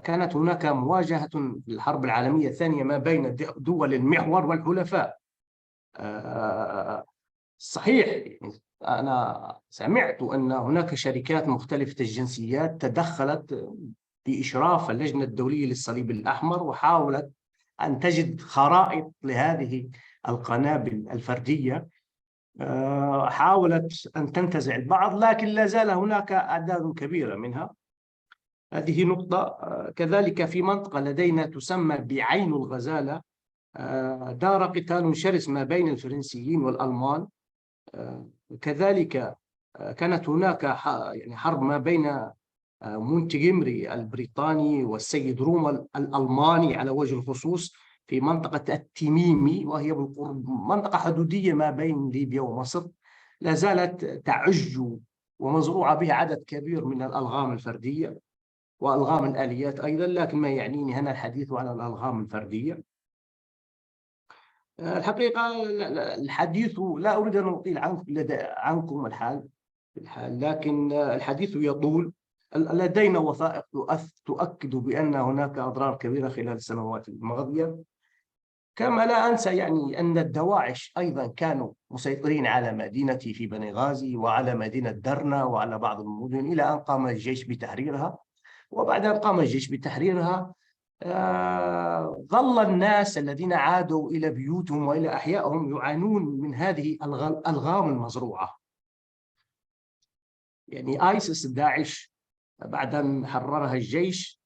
كانت هناك مواجهة في الحرب العالمية الثانية ما بين دول المحور والحلفاء. صحيح أنا سمعت أن هناك شركات مختلفة الجنسيات تدخلت بإشراف اللجنة الدولية للصليب الأحمر، وحاولت أن تجد خرائط لهذه القنابل الفردية، حاولت أن تنتزع البعض، لكن لا زال هناك أعداد كبيرة منها. هذه نقطة. كذلك في منطقة لدينا تسمى بعين الغزالة دار قتال شرس ما بين الفرنسيين والألمان. كذلك كانت هناك يعني حرب ما بين مونتجمري البريطاني والسيد رومل الألماني على وجه الخصوص في منطقة التميمي، وهي بالقرب منطقة حدودية ما بين ليبيا ومصر. لا زالت تعج ومزروعة بها عدد كبير من الألغام الفردية وألغام الآليات أيضا، لكن ما يعنيني هنا الحديث عن الألغام الفردية. الحقيقة الحديث لا أريد أن أطيل عنكم الحال، لكن الحديث يطول. لدينا وثائق تؤكد بأن هناك أضرار كبيرة خلال السنوات الماضية. كما لا أنسى يعني أن الدواعش أيضا كانوا مسيطرين على مدينتي في بنغازي وعلى مدينة درنا وعلى بعض المدن، إلى أن قام الجيش بتحريرها. وبعد أن قام الجيش بتحريرها ظل الناس الذين عادوا إلى بيوتهم وإلى أحيائهم يعانون من هذه الألغام المزروعة. يعني آيسيس داعش بعد أن حررها الجيش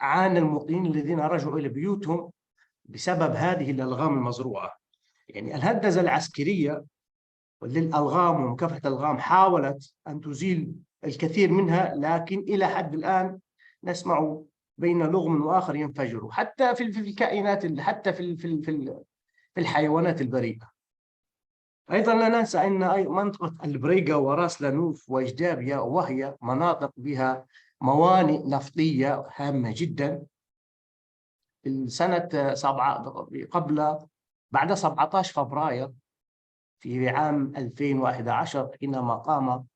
عانى المواطنين الذين رجعوا إلى بيوتهم بسبب هذه الألغام المزروعة. يعني الهندسة العسكرية للألغام ومكافحة الألغام حاولت أن تزيل الكثير منها، لكن إلى حد الآن نسمع بين لغم وآخر ينفجر، حتى في الكائنات، حتى في الحيوانات البريئة. أيضا لا ننسى أن منطقة البريغا وراس لانوف وإجدابيا وهي مناطق بها موانئ نفطية هامة جدا. في سنة بعد 17 فبراير في عام 2011 حينما قام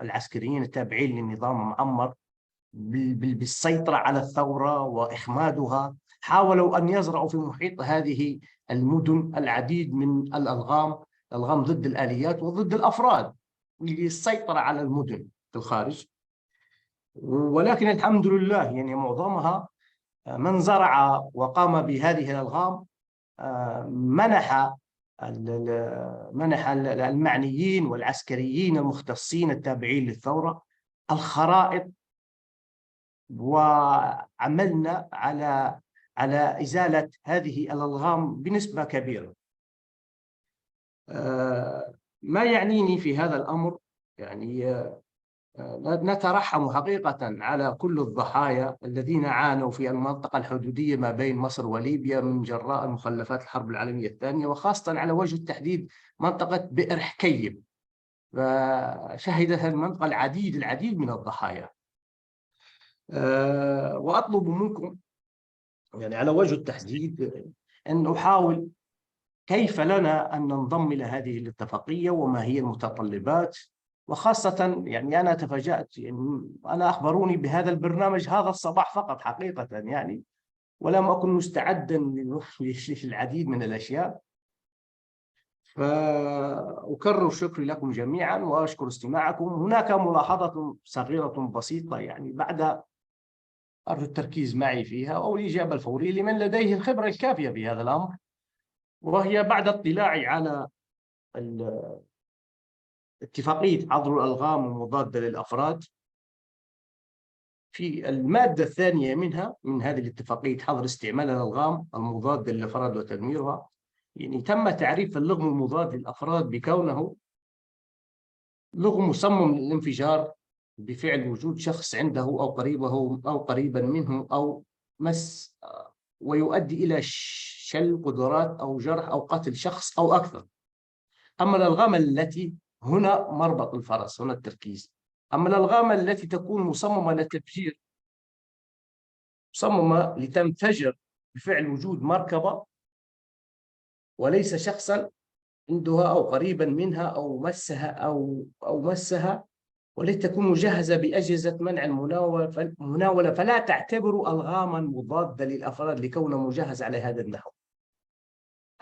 العسكريين التابعين للنظام معمر بالسيطرة على الثورة وإخمادها، حاولوا أن يزرعوا في محيط هذه المدن العديد من الألغام ضد الآليات وضد الأفراد للسيطرة على المدن في الخارج. ولكن الحمد لله يعني معظمها من زرع وقام بهذه الألغام منح المعنيين والعسكريين المختصين التابعين للثورة الخرائط، وعملنا على إزالة هذه الألغام بنسبة كبيرة. ما يعنيني في هذا الأمر يعني نترحم حقيقة على كل الضحايا الذين عانوا في المنطقة الحدودية ما بين مصر وليبيا من جراء مخلفات الحرب العالمية الثانية، وخاصة على وجه التحديد منطقة بئر حكيم، فشهدت المنطقة العديد من الضحايا. وأطلب منكم يعني على وجه التحديد أن نحاول كيف لنا أن ننضم إلى هذه الاتفاقية وما هي المتطلبات. وخاصة يعني أنا تفاجأت، يعني أنا أخبروني بهذا البرنامج هذا الصباح فقط حقيقة يعني، ولم أكن مستعدا للعديد من الأشياء. فأكرر شكري لكم جميعا وأشكر استماعكم. هناك ملاحظة صغيرة بسيطة يعني بعد أرجو التركيز معي فيها أو الإجابة الفورية لمن لديه الخبرة الكافية في هذا الأمر، وهي بعد اطلاعي على اتفاقية حظر الألغام المضادة للأفراد في المادة الثانية منها من هذه الاتفاقية حظر استعمال الألغام المضادة للأفراد وتدميرها، يعني تم تعريف اللغم المضاد للأفراد بكونه لغم مصمم للانفجار بفعل وجود شخص عنده أو قريبا منه أو مس، ويؤدي إلى شل قدرات أو جرح أو قتل شخص أو أكثر. أما الألغام التي هنا مربط الفرس، هنا التركيز. أما الألغام التي تكون مصممة للتفجير، مصممة لتنفجر بفعل وجود مركبة وليس شخصا عندها أو قريبا منها أو مسها ولتكون مجهزة بأجهزة منع المناولة، فلا تعتبر ألغاما مضادة للأفراد لكونه مجهز على هذا النحو.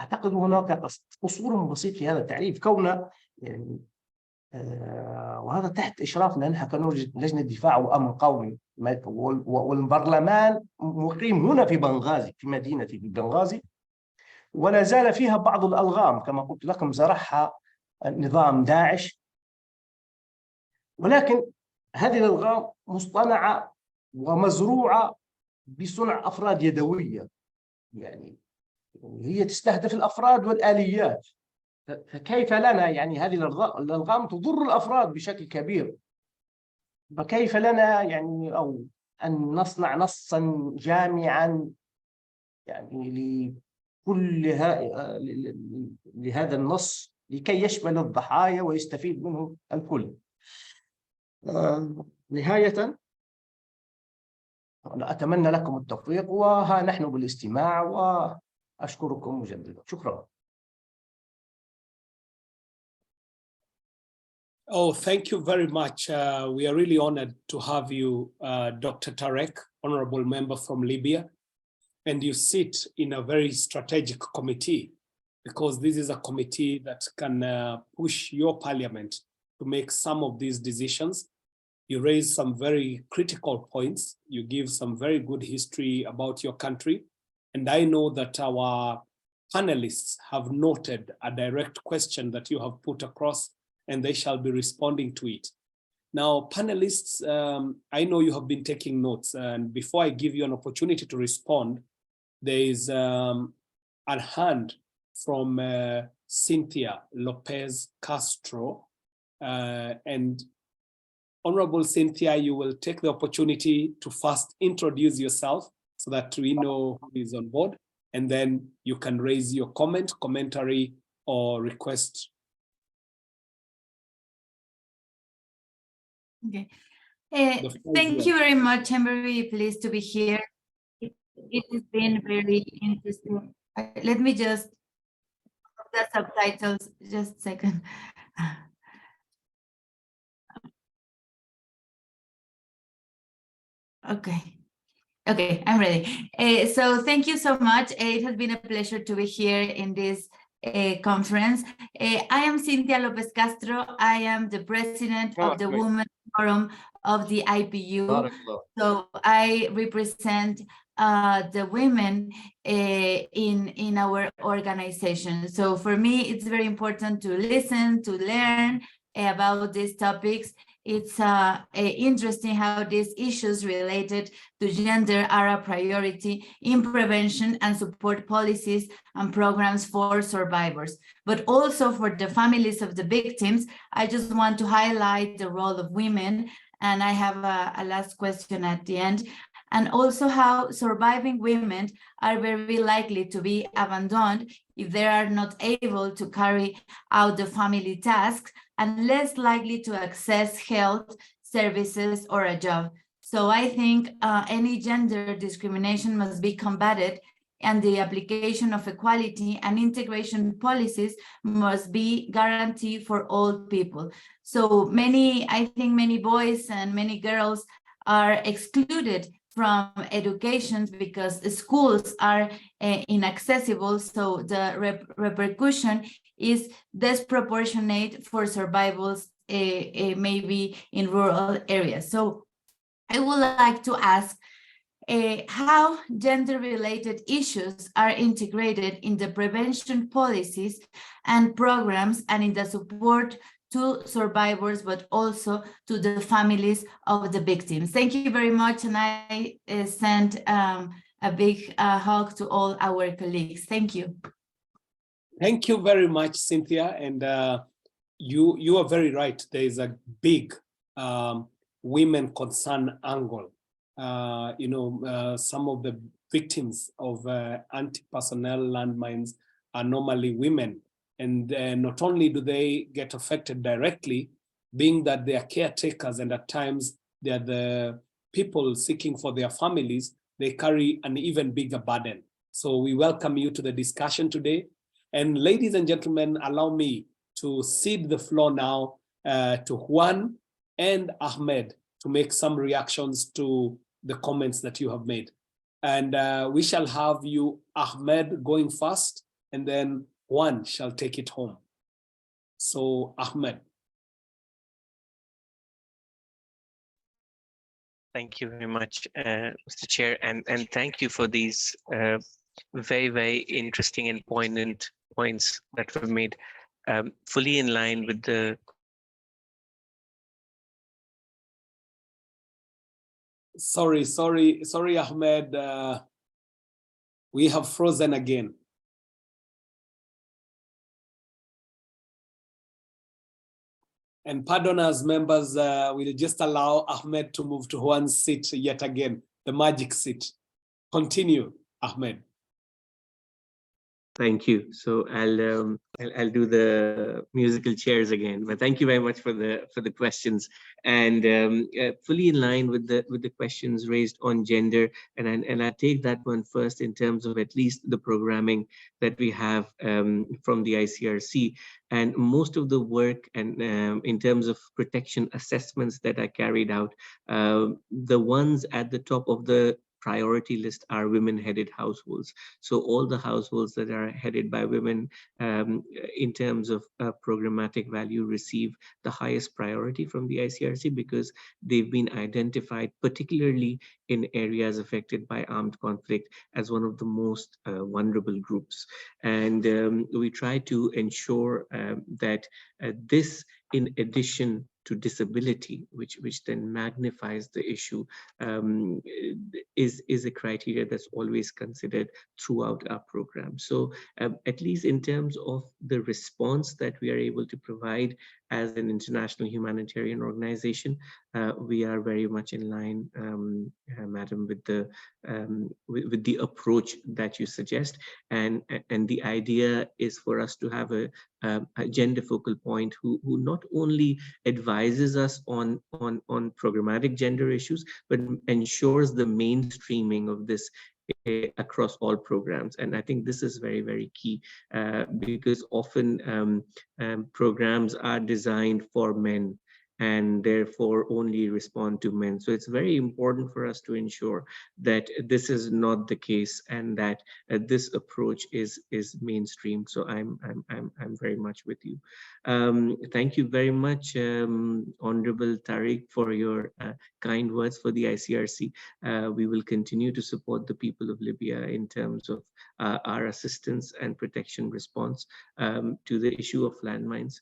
أعتقد هناك قصور بسيط في هذا التعريف، كونه يعني وهذا تحت إشرافنا نحن كلجنة دفاع وأمن قومي، والبرلمان مقيم هنا في بنغازي في مدينتي في بنغازي، ولا زال فيها بعض الألغام كما قلت لكم زرعها نظام داعش. ولكن هذه الألغام مصطنعة ومزروعة بصنع أفراد يدوية، يعني هي تستهدف الأفراد والآليات. فكيف لنا يعني هذه الألغام تضر الأفراد بشكل كبير، فكيف لنا يعني أو أن نصنع نصا جامعا يعني لهذا النص لكي يشمل الضحايا ويستفيد منه الكل. نهاية أتمنى لكم التوفيق، وها نحن بالاستماع، وأشكركم مجددا. شكرا. Oh, thank you very much. We are really honored to have you, Dr. Tarek, honorable member from Libya. And you sit in a very strategic committee, because this is a committee that can push your parliament to make some of these decisions. You raise some very critical points. You give some very good history about your country. And I know that our panelists have noted a direct question that you have put across, and they shall be responding to it. Now, panelists, I know you have been taking notes, and before I give you an opportunity to respond, there is a hand from Cynthia Lopez Castro. And Honorable Cynthia, you will take the opportunity to first introduce yourself so that we know who is on board, and then you can raise your comment, commentary, or request. Okay. Thank you very much. I'm very pleased to be here. It has been very interesting. Let me just the subtitles, just a second. Okay, I'm ready. So thank you so much. It has been a pleasure to be here in this conference. I am Cynthia Lopez Castro. I am the president of the Women's Forum of the IPU. So I represent the women in our organization. So for me, it's very important to listen, to learn about these topics. It's interesting how these issues related to gender are a priority in prevention and support policies and programs for survivors, but also for the families of the victims. I just want to highlight the role of women, and I have a last question at the end, and also how surviving women are very likely to be abandoned if they are not able to carry out the family tasks, and less likely to access health services or a job. So I think any gender discrimination must be combated, and the application of equality and integration policies must be guaranteed for all people. So I think many boys and many girls are excluded from education because the schools are inaccessible, so the repercussion is disproportionate for survivors maybe in rural areas. So I would like to ask how gender-related issues are integrated in the prevention policies and programs and in the support to survivors, but also to the families of the victims. Thank you very much, and I send a big hug to all our colleagues. Thank you. Thank you very much, Cynthia, and you are very right. There is a big women concern angle. Some of the victims of anti-personnel landmines are normally women. And not only do they get affected directly, being that they are caretakers and at times they are the people seeking for their families, they carry an even bigger burden. So we welcome you to the discussion today. And ladies and gentlemen, allow me to cede the floor now to Juan and Ahmed to make some reactions to the comments that you have made. And we shall have you, Ahmed, going first, and then Juan shall take it home. So, Ahmed. Thank you very much, Mr. Chair, and thank you for these very, very interesting and poignant points that were made, fully in line with the Sorry, Ahmed. We have frozen again. And pardon us, members, we'll just allow Ahmed to move to Juan's seat yet again, the magic seat. Continue, Ahmed. Thank you. So I'll do the musical chairs again. But thank you very much for the questions, and fully in line with the questions raised on gender. And I take that one first in terms of at least the programming that we have from the ICRC, and most of the work and in terms of protection assessments that are carried out, the ones at the top of the priority list are women-headed households. So all the households that are headed by women in terms of programmatic value receive the highest priority from the ICRC, because they've been identified, particularly in areas affected by armed conflict, as one of the most vulnerable groups. And we try to ensure that this, in addition to disability, which then magnifies the issue, is a criteria that's always considered throughout our program. So at least in terms of the response that we are able to provide as an international humanitarian organization, we are very much in line, Madam, with the approach that you suggest, and the idea is for us to have a gender focal point who not only advises us on programmatic gender issues, but ensures the mainstreaming of this across all programs. And I think this is very, very key, because often programs are designed for men and therefore only respond to men. So it's very important for us to ensure that this is not the case, and that this approach is mainstream. So I'm very much with you. Thank you very much, Honorable Tariq, for your kind words for the ICRC. We will continue to support the people of Libya in terms of our assistance and protection response to the issue of landmines.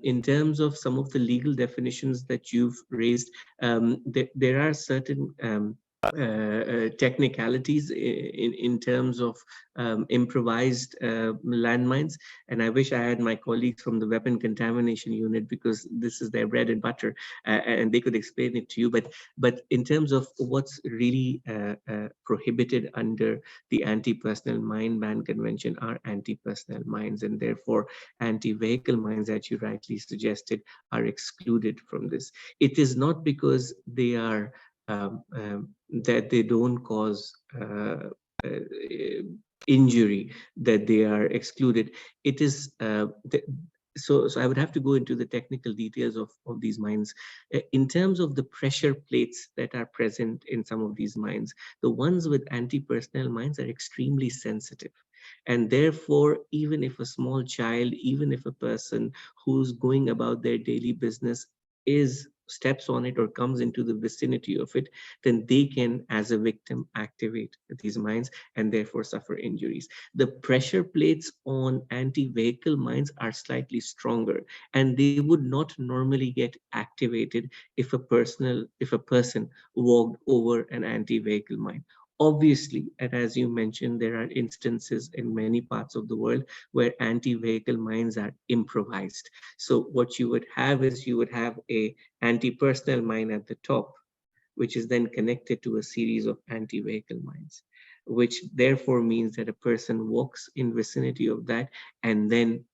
In terms of some of the legal definitions that you've raised, there are certain technicalities in terms of improvised landmines, and I wish I had my colleagues from the weapon contamination unit, because this is their bread and butter, and they could explain it to you. But in terms of what's really prohibited under the Anti-Personnel Mine Ban Convention are anti-personnel mines, and therefore anti-vehicle mines, as you rightly suggested, are excluded from this. It is not because they are that they don't cause injury that they are excluded. It is so I would have to go into the technical details of these mines. In terms of the pressure plates that are present in some of these mines, the ones with anti-personnel mines are extremely sensitive. And therefore, even if a small child, even if a person who's going about their daily business steps on it or comes into the vicinity of it, then they can, as a victim, activate these mines and therefore suffer injuries. The pressure plates on anti-vehicle mines are slightly stronger, and they would not normally get activated if a person walked over an anti-vehicle mine. Obviously, and as you mentioned, there are instances in many parts of the world where anti-vehicle mines are improvised. So what you would have is you would have a anti-personnel mine at the top, which is then connected to a series of anti-vehicle mines, which therefore means that a person walks in vicinity of that, and then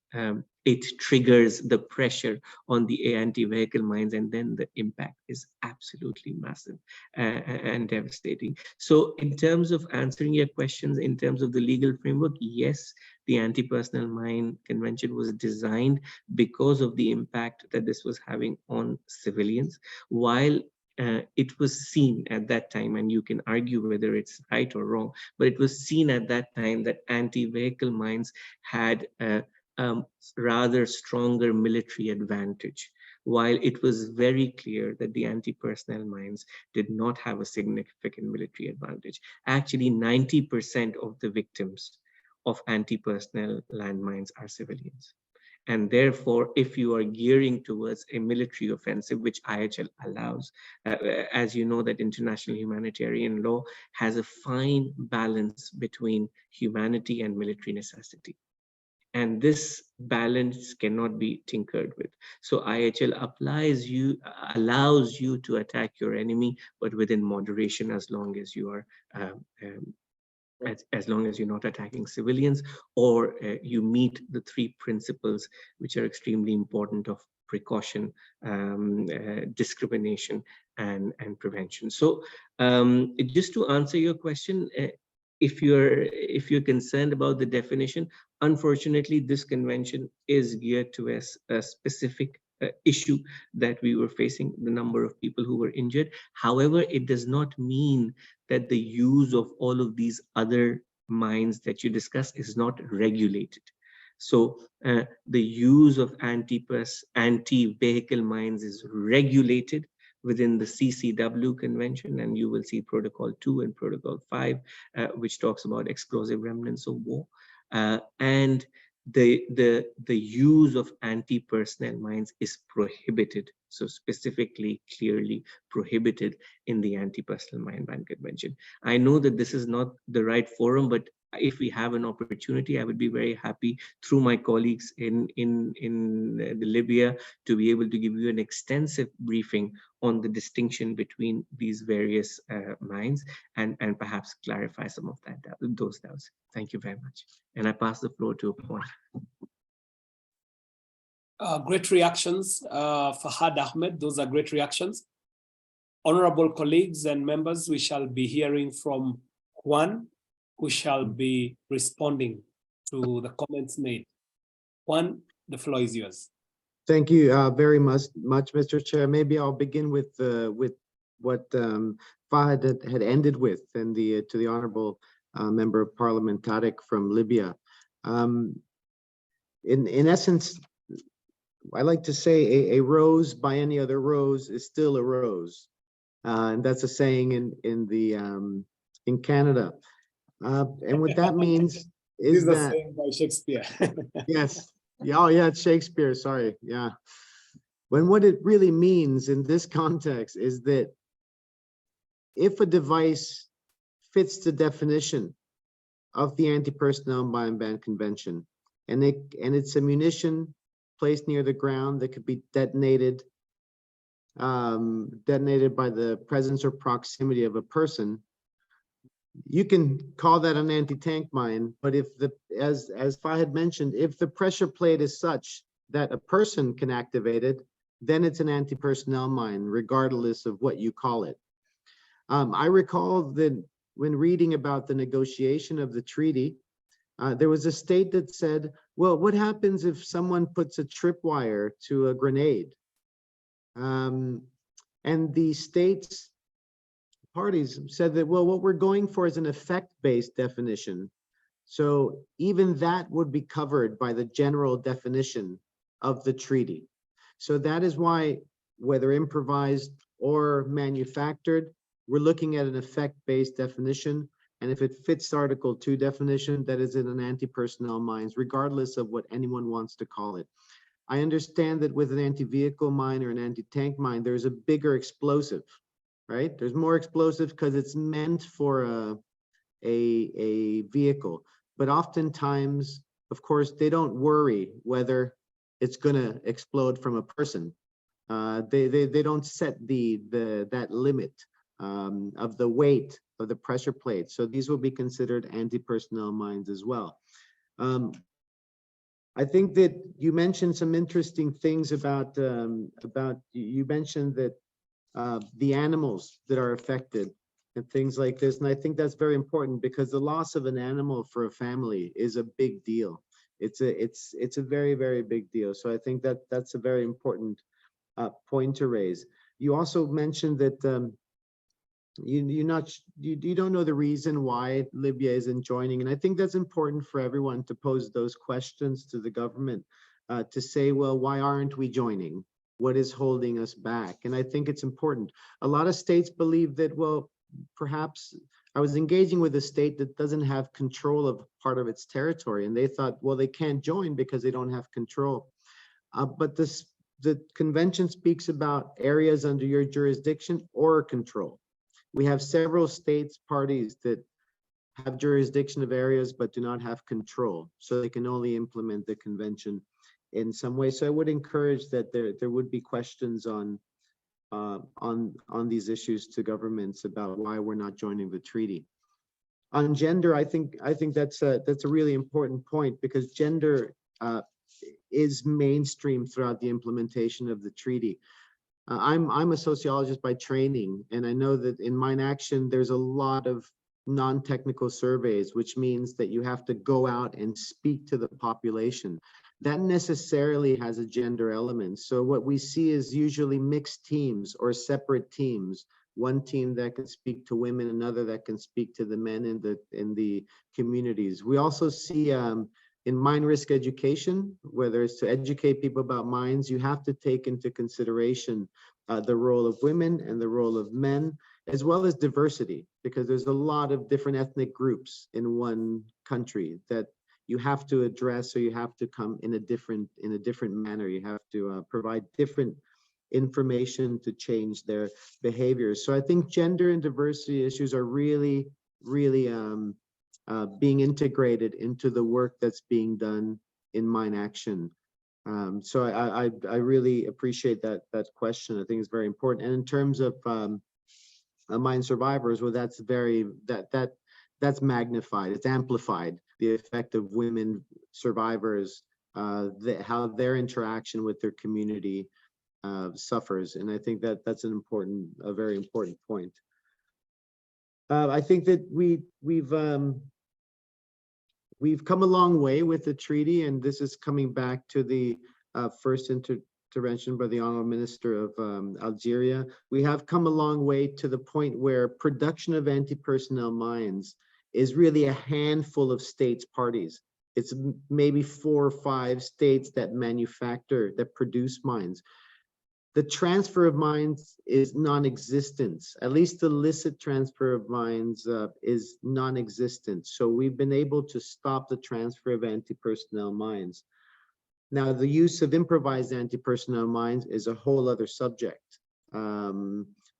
it triggers the pressure on the anti-vehicle mines, and then the impact is absolutely massive and devastating. So in terms of answering your questions, in terms of the legal framework, yes, the Anti-Personnel Mine Convention was designed because of the impact that this was having on civilians, while it was seen at that time, and you can argue whether it's right or wrong, but it was seen at that time that anti-vehicle mines had a rather stronger military advantage, while it was very clear that the anti-personnel mines did not have a significant military advantage. Actually, 90% of the victims of anti-personnel landmines are civilians. And therefore, if you are gearing towards a military offensive, which IHL allows, as you know, that international humanitarian law has a fine balance between humanity and military necessity. And this balance cannot be tinkered with. So IHL allows you to attack your enemy, but within moderation, as long as you are as long as you're not attacking civilians, or you meet the three principles which are extremely important of precaution, discrimination, and prevention. So just to answer your question, if you're concerned about the definition, unfortunately, this convention is geared to a specific issue that we were facing, the number of people who were injured. However, it does not mean that the use of all of these other mines that you discuss is not regulated. So the use of anti-vehicle mines is regulated within the CCW convention, and you will see Protocol 2 and Protocol 5, which talks about explosive remnants of war. And the use of anti-personnel mines is prohibited, so specifically clearly prohibited in the Anti-Personnel Mine Ban Convention. I know that this is not the right forum, but if we have an opportunity, I would be very happy through my colleagues in Libya to be able to give you an extensive briefing on the distinction between these various mines and perhaps clarify some of those doubts. Thank you very much. And I pass the floor to Juan. Great reactions, Fahad Ahmed. Those are great reactions. Honorable colleagues and members, we shall be hearing from Juan, who shall be responding to the comments made. Juan, the floor is yours. Thank you very much, Mr. Chair. Maybe I'll begin with what Fahad had ended with, and to the honorable member of Parliament Tariq from Libya. In essence, I like to say a rose by any other rose is still a rose, and that's a saying in Canada. And what that means is that saying by Shakespeare. yes, yeah, oh yeah, it's Shakespeare. Sorry, yeah. When what it really means in this context is that if a device fits the definition of the Anti-Personnel Mine Ban Convention, and it's a munition placed near the ground that could be detonated by the presence or proximity of a person, you can call that an anti-tank mine. But if as Fahad mentioned, if the pressure plate is such that a person can activate it, then it's an anti-personnel mine, regardless of what you call it. I recall that when reading about the negotiation of the treaty, there was a state that said, well, what happens if someone puts a tripwire to a grenade? And the states parties said that, well, what we're going for is an effect-based definition. So even that would be covered by the general definition of the treaty. So that is why, whether improvised or manufactured, we're looking at an effect-based definition. And if it fits Article 2 definition, that is in an anti-personnel mines, regardless of what anyone wants to call it. I understand that with an anti-vehicle mine or an anti-tank mine, there's a bigger explosive, right? There's more explosive because it's meant for a vehicle. But oftentimes, of course, they don't worry whether it's going to explode from a person. They don't set that limit of the weight of the pressure plate. So these will be considered anti-personnel mines as well. I think that you mentioned some interesting things about you mentioned that the animals that are affected and things like this. And I think that's very important because the loss of an animal for a family is a big deal. It's a very, very big deal. So I think that that's a very important point to raise. You also mentioned that you don't know the reason why Libya isn't joining, and I think that's important for everyone to pose those questions to the government, to say, well, why aren't we joining? What is holding us back? And I think it's important. A lot of states believe that, well, perhaps I was engaging with a state that doesn't have control of part of its territory, and they thought, well, they can't join because they don't have control. But the convention speaks about areas under your jurisdiction or control. We have several states parties that have jurisdiction of areas but do not have control, so they can only implement the convention in some way. So I would encourage that there would be questions on these issues to governments about why we're not joining the treaty. On gender, I think that's a really important point, because gender is mainstream throughout the implementation of the treaty. I'm a sociologist by training, and I know that in Mine Action, there's a lot of non-technical surveys, which means that you have to go out and speak to the population. That necessarily has a gender element. So what we see is usually mixed teams or separate teams. One team that can speak to women, another that can speak to the men in the communities. We also see in mine risk education, whether it's to educate people about mines, you have to take into consideration the role of women and the role of men, as well as diversity, because there's a lot of different ethnic groups in one country that you have to address, or you have to come in a different manner. You have to provide different information to change their behaviors. So I think gender and diversity issues are really being integrated into the work that's being done in Mine Action. So I really appreciate that question. I think it's very important. And in terms of mine survivors, well, that's that's magnified. It's amplified, the effect of women survivors, how their interaction with their community suffers. And I think that's a very important point. I think that we've come a long way with the treaty, and this is coming back to the first intervention by the Honorable Minister of Algeria. We have come a long way to the point where production of anti-personnel mines is really a handful of states parties. It's maybe 4 or 5 states that produce mines. The transfer of mines is non-existent. At least the illicit transfer of mines is non-existent. So we've been able to stop the transfer of anti-personnel mines. Now, the use of improvised anti-personnel mines is a whole other subject.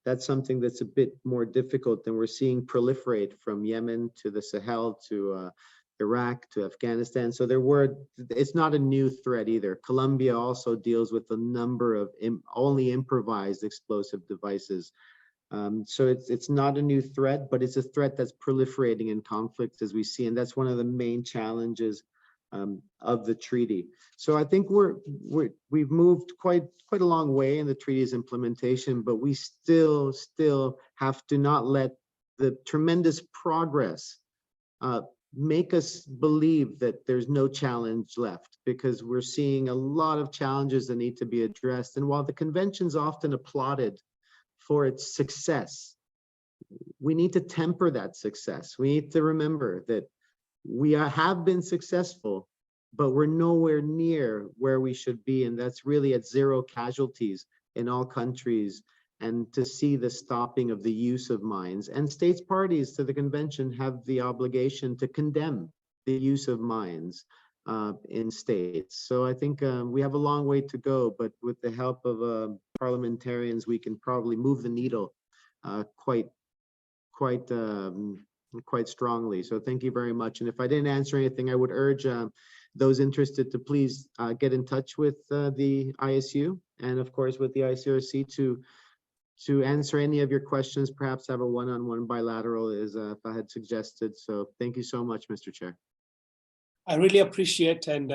That's something that's a bit more difficult than we're seeing proliferate from Yemen to the Sahel to Iraq to Afghanistan. So it's not a new threat either. Colombia also deals with a number of only improvised explosive devices. So it's not a new threat, but it's a threat that's proliferating in conflicts, as we see, and that's one of the main challenges of the treaty. So I think we've moved quite a long way in the treaty's implementation, but we still have to not let the tremendous progress make us believe that there's no challenge left, because we're seeing a lot of challenges that need to be addressed. And while the convention's often applauded for its success, we need to temper that success. We need to remember that we have been successful, but we're nowhere near where we should be. And that's really at 0 casualties in all countries, and to see the stopping of the use of mines. And states parties to the convention have the obligation to condemn the use of mines in states. So I think we have a long way to go, but with the help of parliamentarians, we can probably move the needle quite strongly. So thank you very much. And if I didn't answer anything, I would urge those interested to please get in touch with the ISU, and of course with the ICRC to answer any of your questions, perhaps have a one-on-one bilateral, as I had suggested. So thank you so much, Mr. Chair. I really appreciate, and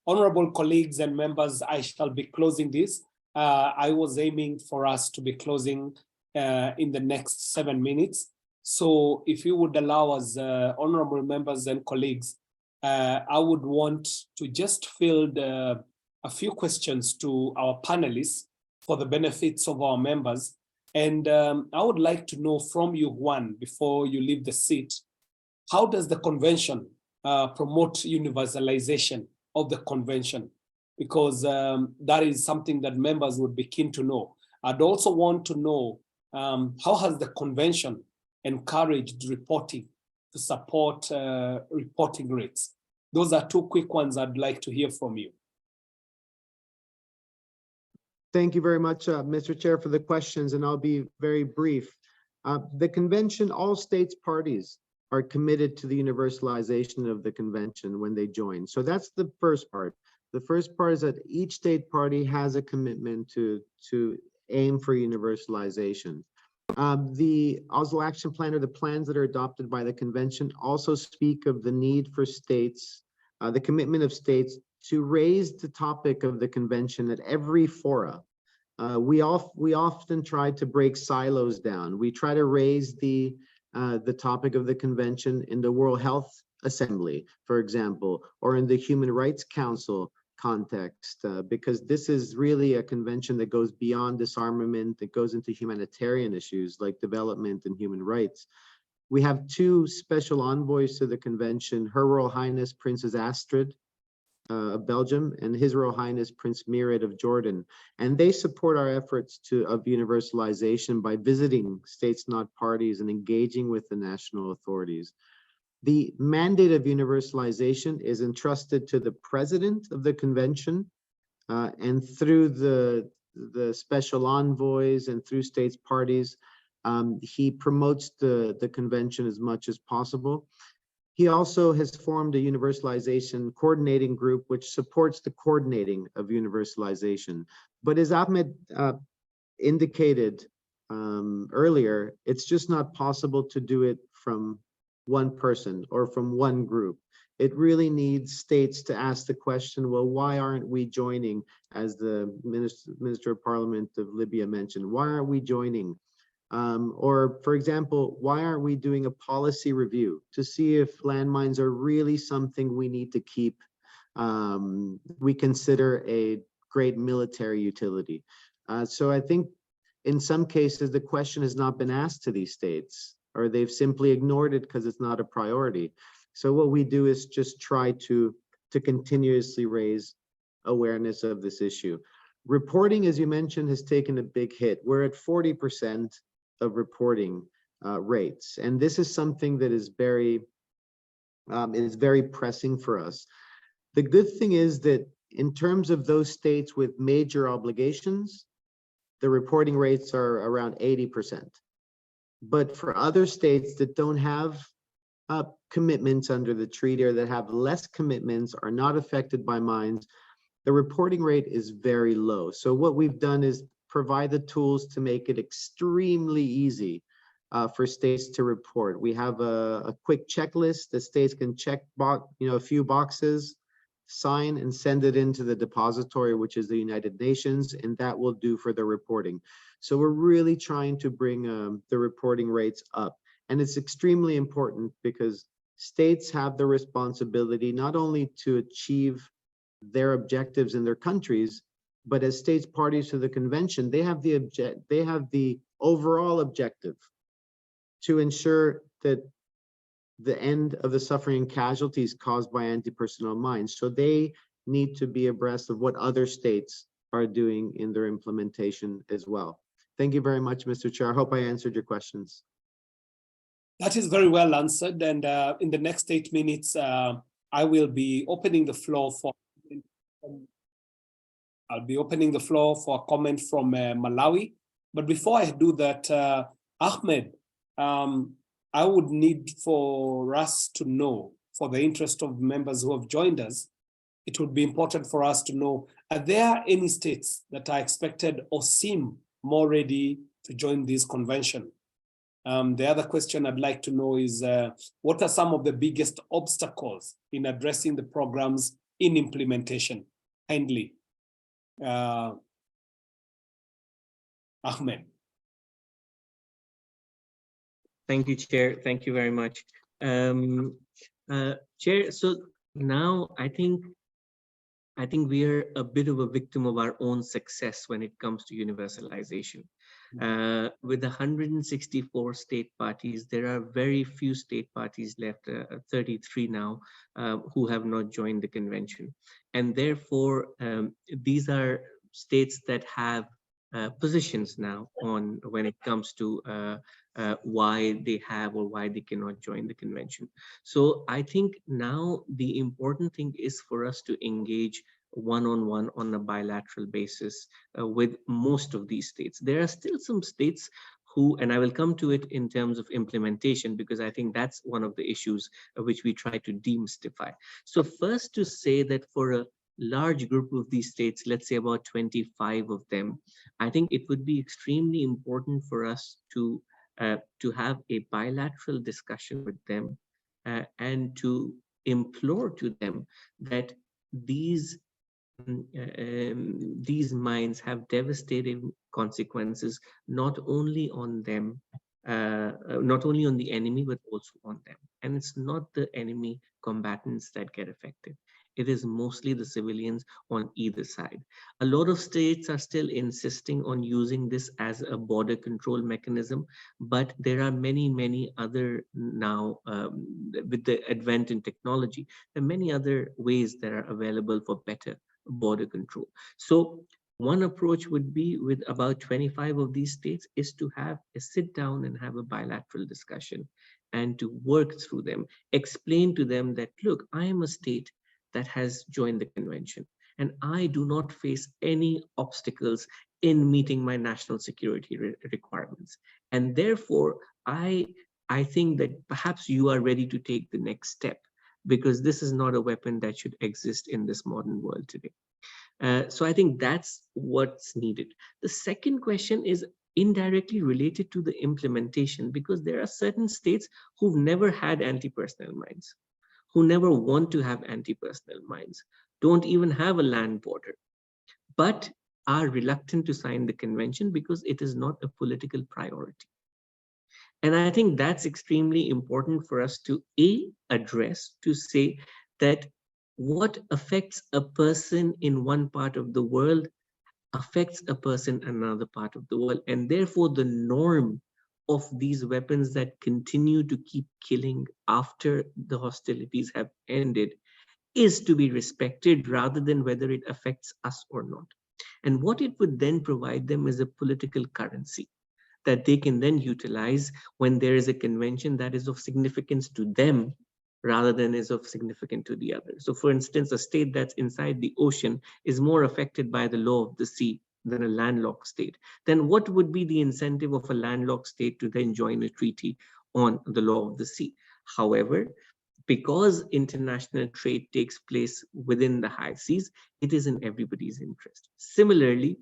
honorable colleagues and members, I shall be closing this. I was aiming for us to be closing in the next 7 minutes. So if you would allow us, honorable members and colleagues, I would want to just field a few questions to our panelists for the benefits of our members. And I would like to know from you, Juan, before you leave the seat, how does the convention promote universalization of the convention? Because that is something that members would be keen to know. I'd also want to know how has the convention encouraged reporting to support reporting rates? Those are 2 quick ones I'd like to hear from you. Thank you very much, Mr. Chair, for the questions, and I'll be very brief. The convention, all states parties are committed to the universalization of the convention when they join. So that's the first part. The first part is that each state party has a commitment to aim for universalization. The Oslo Action Plan, or the plans that are adopted by the convention, also speak of the need for states, the commitment of states to raise the topic of the convention at every fora. We often try to break silos down. We try to raise the topic of the convention in the World Health Assembly, for example, or in the Human Rights Council context, because this is really a convention that goes beyond disarmament, that goes into humanitarian issues like development and human rights. We have two special envoys to the convention, Her Royal Highness Princess Astrid of Belgium and His Royal Highness Prince Mired of Jordan, and they support our efforts of universalization by visiting states not parties and engaging with the national authorities. The mandate of universalization is entrusted to the president of the convention, and through the special envoys and through states parties, he promotes the convention as much as possible. He also has formed a universalization coordinating group which supports the coordinating of universalization. But as Ahmed indicated earlier, it's just not possible to do it from one person or from one group. It really needs states to ask the question, well, why aren't we joining? As the Minister of Parliament of Libya mentioned, why aren't we joining? Or, for example, why aren't we doing a policy review to see if landmines are really something we need to keep, we consider a great military utility? So I think in some cases, the question has not been asked to these states, or they've simply ignored it because it's not a priority. So what we do is just try to continuously raise awareness of this issue. Reporting, as you mentioned, has taken a big hit. We're at 40% of reporting rates, and this is something that is very pressing for us. The good thing is that in terms of those states with major obligations, the reporting rates are around 80%. But for other states that don't have commitments under the treaty, or that have less commitments, are not affected by mines, the reporting rate is very low. So what we've done is provide the tools to make it extremely easy for states to report. We have a quick checklist that states can check a few boxes, sign and send it into the depository, which is the United Nations, and that will do for the reporting. So we're really trying to bring the reporting rates up. And it's extremely important because states have the responsibility not only to achieve their objectives in their countries, but as states parties to the convention, they have the overall objective to ensure that the end of the suffering and casualties caused by anti-personnel mines. So they need to be abreast of what other states are doing in their implementation as well. Thank you very much, Mr. Chair. I hope I answered your questions. That is very well answered. And in the next 8 minutes, I will be opening the floor for a comment from Malawi. But before I do that, Ahmed, I would need for us to know, for the interest of members who have joined us, it would be important for us to know, are there any states that are expected or seem more ready to join this convention? The other question I'd like to know is, what are some of the biggest obstacles in addressing the programs in implementation? Kindly, Ahmed. Thank you, Chair. Thank you very much. Chair, so now I think we are a bit of a victim of our own success when it comes to universalization. With 164 state parties, there are very few state parties left, 33 now, who have not joined the convention. And therefore, these are states that have positions now on when it comes to why they have or why they cannot join the convention. So I think now the important thing is for us to engage one-on-one on a bilateral basis with most of these states. There are still some states who, and I will come to it in terms of implementation, because I think that's one of the issues which we try to demystify. So first, to say that for a large group of these states, let's say about 25 of them, I think it would be extremely important for us to have a bilateral discussion with them and to implore to them that these mines have devastating consequences, not only on them, not only on the enemy, but also on them. And it's not the enemy combatants that get affected. It is mostly the civilians on either side. A lot of states are still insisting on using this as a border control mechanism, but there are many, many other now, with the advent in technology, there are many other ways that are available for better border control. So one approach would be, with about 25 of these states, is to have a sit down and have a bilateral discussion and to work through them, explain to them that, look, I am a state that has joined the convention and I do not face any obstacles in meeting my national security requirements. And therefore, I think that perhaps you are ready to take the next step, because this is not a weapon that should exist in this modern world today. So I think that's what's needed. The second question is indirectly related to the implementation, because there are certain states who've never had anti-personnel mines, who never want to have anti-personnel mines, don't even have a land border, but are reluctant to sign the convention because it is not a political priority. And I think that's extremely important for us to address, to say that what affects a person in one part of the world affects a person in another part of the world. And therefore the norm of these weapons that continue to keep killing after the hostilities have ended is to be respected, rather than whether it affects us or not. And what it would then provide them is a political currency that they can then utilize when there is a convention that is of significance to them rather than is of significance to the other. So for instance, a state that's inside the ocean is more affected by the law of the sea than a landlocked state. Then what would be the incentive of a landlocked state to then join a treaty on the law of the sea? However, because international trade takes place within the high seas, it is in everybody's interest. Similarly,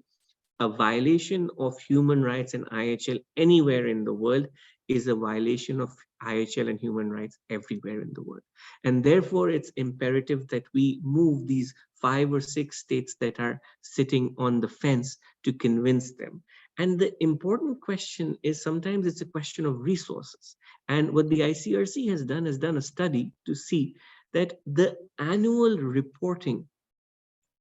a violation of human rights and IHL anywhere in the world is a violation of IHL and human rights everywhere in the world. And therefore, it's imperative that we move these 5 or 6 states that are sitting on the fence to convince them. And the important question is, sometimes it's a question of resources. And what the ICRC has done a study to see that the annual reporting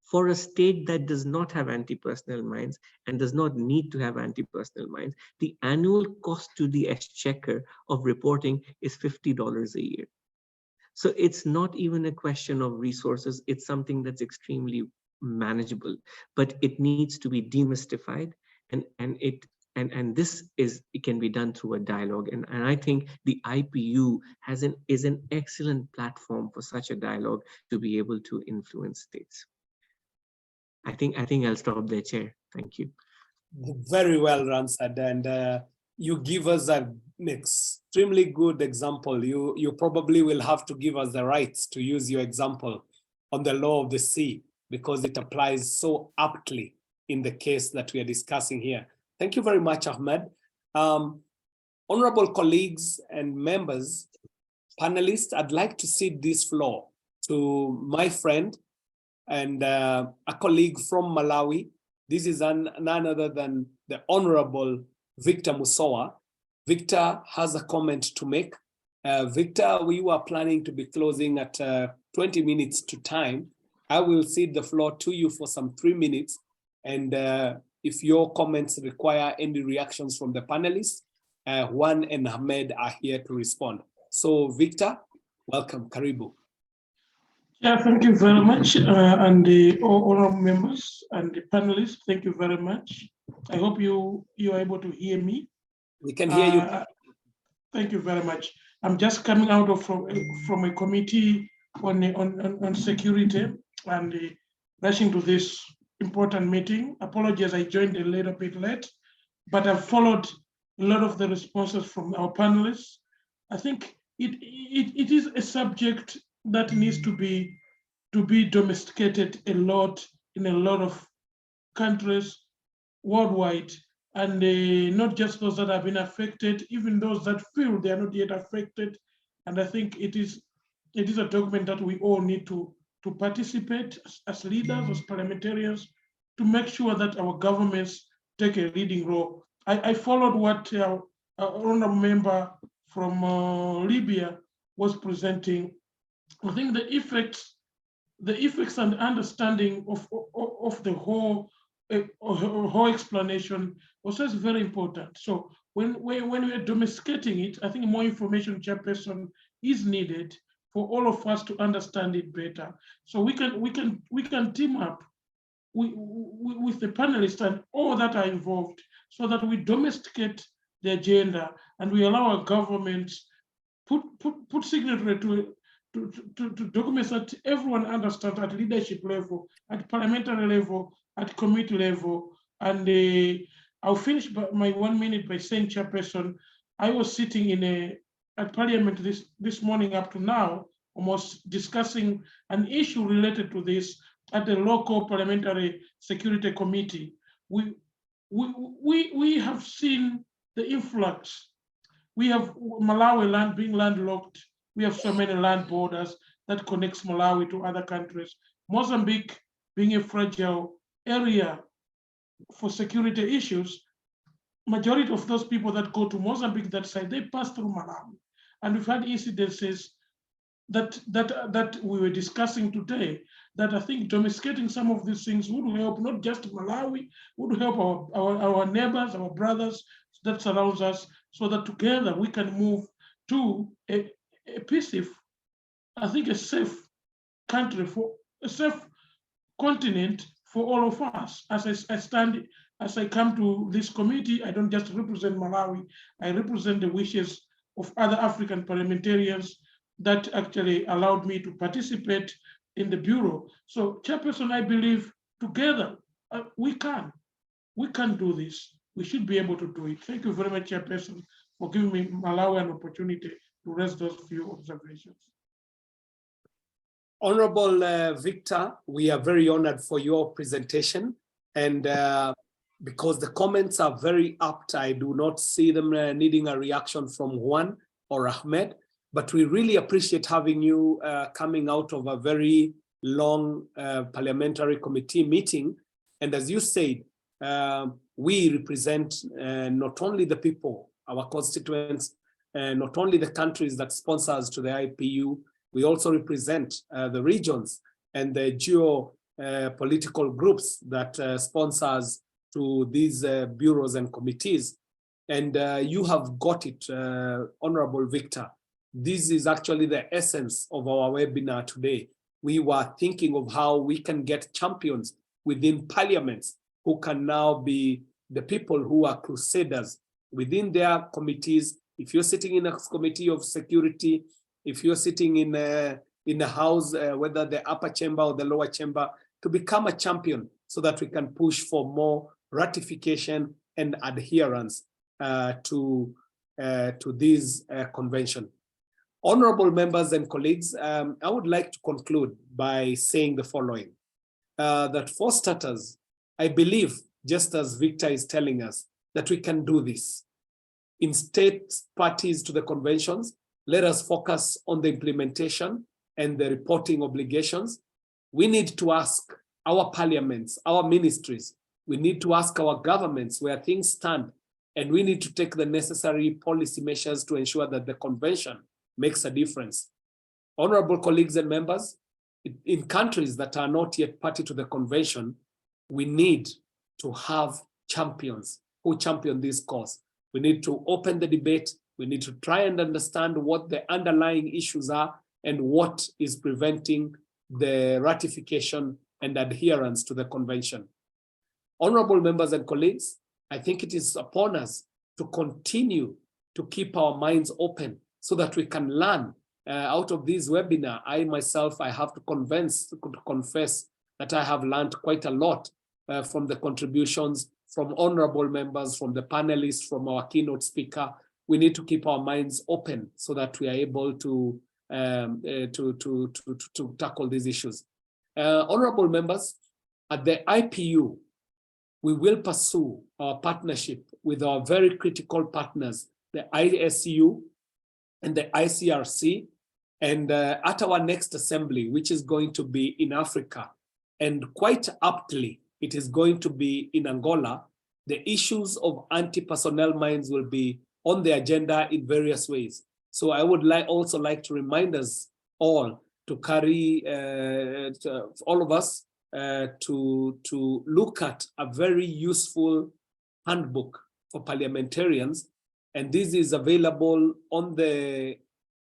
for a state that does not have anti-personnel mines and does not need to have anti-personnel mines, the annual cost to the exchequer of reporting is $50 a year. So it's not even a question of resources. It's something that's extremely manageable, but it needs to be demystified. And this it can be done through a dialogue. And I think the IPU is an excellent platform for such a dialogue to be able to influence states. I think I'll stop there, Chair. Thank you. Very well, Ransad, and you give us an extremely good example. You probably will have to give us the rights to use your example on the law of the sea, because it applies so aptly in the case that we are discussing here. Thank you very much, Ahmed. Honorable colleagues and members, panelists, I'd like to cede this floor to my friend and a colleague from Malawi. This is none other than the Honorable Victor Musowa. Victor has a comment to make. Victor, we were planning to be closing at 20 minutes to time. I will cede the floor to you for some 3 minutes. And if your comments require any reactions from the panelists, Juan and Ahmed are here to respond. So Victor, welcome, Karibu. Yeah, thank you very much. And the honorable members and the panelists, thank you very much. I hope you are able to hear me. We can hear you. Thank you very much. I'm just coming out of from a committee on security and rushing to this important meeting. Apologies, I joined a little bit late, but I've followed a lot of the responses from our panelists. I think it is a subject that needs to be to be domesticated a lot in a lot of countries worldwide, and not just those that have been affected, even those that feel they are not yet affected. And I think it is a document that we all need to participate as leaders, as parliamentarians, to make sure that our governments take a leading role. I followed what our honorable member from Libya was presenting. I think the effects and understanding of the whole explanation was just very important. So when we're domesticating it, I think more information, Chairperson, is needed for all of us to understand it better. So we can team up with the panelists and all that are involved, so that we domesticate the agenda and we allow our governments put signatory to documents that everyone understands at leadership level, at parliamentary level, at committee level. And I'll finish my 1 minute by saying, Chairperson, I was sitting at Parliament this morning up to now, almost discussing an issue related to this at the local parliamentary security committee. We have seen the influx. We have Malawi land being landlocked. We have so many land borders that connects Malawi to other countries. Mozambique being a fragile area for security issues, majority of those people that go to Mozambique that side, they pass through Malawi. And we've had incidences that we were discussing today, that I think domesticating some of these things would help not just Malawi, would help our neighbors, our brothers that surrounds us, so that together we can move to a peaceful, I think a safe country, for a safe continent for all of us. As I come to this committee, I don't just represent Malawi, I represent the wishes of other African parliamentarians that actually allowed me to participate in the Bureau. So, Chairperson, I believe together we can do this. We should be able to do it. Thank you very much, Chairperson, for giving me Malawi an opportunity to raise those few observations. Honorable Victor, we are very honored for your presentation, and because the comments are very apt, I do not see them needing a reaction from Juan or Ahmed, but we really appreciate having you coming out of a very long parliamentary committee meeting. And as you said, we represent not only the people, our constituents, not only the countries that sponsor us to the IPU, we also represent the regions and the geo-political groups that sponsor us to these bureaus and committees. And you have got it, Honorable Victor. This is actually the essence of our webinar today. We were thinking of how we can get champions within parliaments who can now be the people who are crusaders within their committees. If you're sitting in a committee of security, if you're sitting in a house, whether the upper chamber or the lower chamber, to become a champion so that we can push for more ratification and adherence to this convention. Honorable members and colleagues, I would like to conclude by saying the following, that for starters, I believe, just as Victor is telling us, that we can do this. In state parties to the conventions, let us focus on the implementation and the reporting obligations. We need to ask our parliaments, our ministries, we need to ask our governments where things stand, and we need to take the necessary policy measures to ensure that the convention makes a difference. Honorable colleagues and members, in countries that are not yet party to the convention, we need to have champions who champion this cause. We need to open the debate. We need to try and understand what the underlying issues are and what is preventing the ratification and adherence to the convention. Honorable members and colleagues, I think it is upon us to continue to keep our minds open so that we can learn out of this webinar. I myself, I have to confess that I have learned quite a lot from the contributions from honorable members, from the panelists, from our keynote speaker. We need to keep our minds open so that we are able to tackle these issues. Honorable members, at the IPU, we will pursue our partnership with our very critical partners, the ISU and the ICRC, and at our next assembly, which is going to be in Africa, and quite aptly, it is going to be in Angola, the issues of anti-personnel mines will be on the agenda in various ways. So I would also like to remind us all to carry, all of us, to look at a very useful handbook for parliamentarians. And this is available on the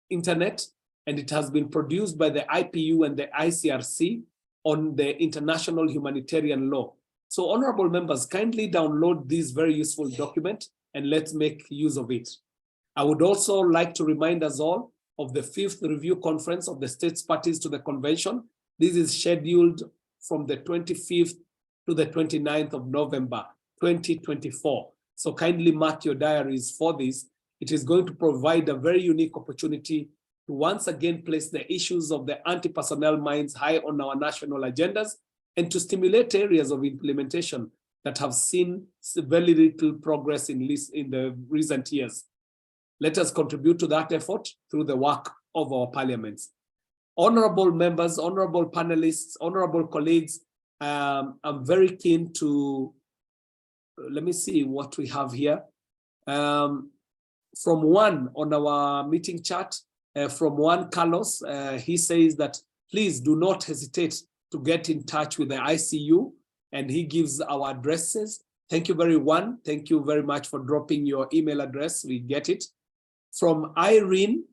internet, and it has been produced by the IPU and the ICRC on the international humanitarian law. So honorable members, kindly download this very useful document and let's make use of it. I would also like to remind us all of the 5th review conference of the states parties to the convention. This is scheduled from the 25th to the 29th of November, 2024. So kindly mark your diaries for this. It is going to provide a very unique opportunity to once again place the issues of the anti-personnel mines high on our national agendas and to stimulate areas of implementation that have seen very little progress in the recent years. Let us contribute to that effort through the work of our parliaments. Honorable members, honorable panelists, honorable colleagues, I'm very keen to, let me see what we have here. From one on our meeting chat, from one Carlos, he says that please do not hesitate to get in touch with the ICU, and he gives our addresses. Thank you thank you very much for dropping your email address, we get it. From Irene,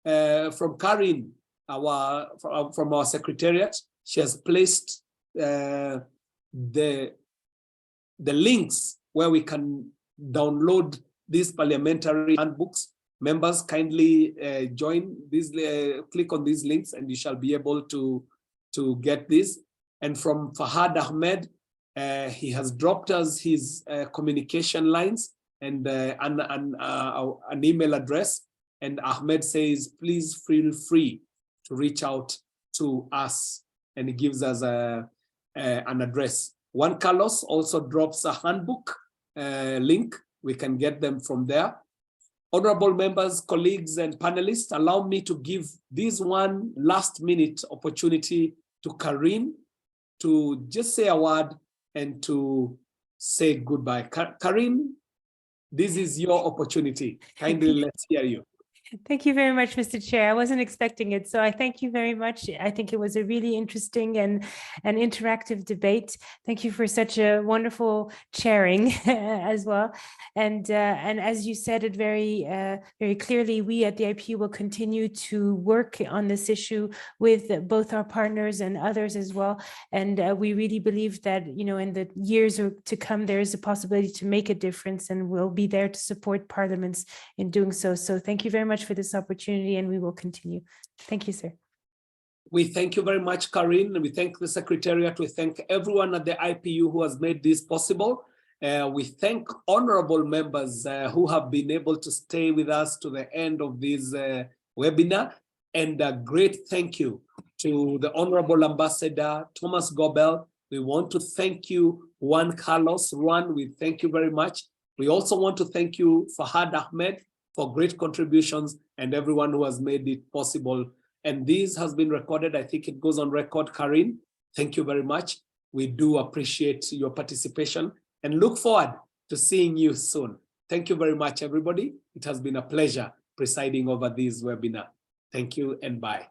from Karin, from our secretariat, she has placed the links where we can download these parliamentary handbooks. Members, kindly join these, click on these links and you shall be able to get this. And from Fahad Ahmed, he has dropped us his communication lines and an email address. And Ahmed says, please feel free to reach out to us. And he gives us an address. Juan Carlos also drops a handbook link. We can get them from there. Honorable members, colleagues, and panelists, allow me to give this one last minute opportunity to Karin to just say a word and to say goodbye. Karin, this is your opportunity. Kindly let's hear you. Thank you very much, Mr. Chair. I wasn't expecting it, so I thank you very much. I think it was a really interesting and an interactive debate. Thank you for such a wonderful chairing as well. And as you said it very clearly, we at the IPU will continue to work on this issue with both our partners and others as well. And we really believe that, you know, in the years to come, there is a possibility to make a difference, and we'll be there to support parliaments in doing so. So thank you very much for this opportunity, and we will continue. Thank you, sir. We thank you very much, Karin. We thank the Secretariat. We thank everyone at the IPU who has made this possible. We thank honorable members who have been able to stay with us to the end of this webinar. And a great thank you to the Honorable Ambassador Thomas Gobel. We want to thank you, Juan Carlos. Juan, we thank you very much. We also want to thank you, Fahad Ahmed, for great contributions, and everyone who has made it possible. And this has been recorded. I think it goes on record. Karin, thank you very much. We do appreciate your participation and look forward to seeing you soon. Thank you very much, everybody. It has been a pleasure presiding over this webinar. Thank you and bye.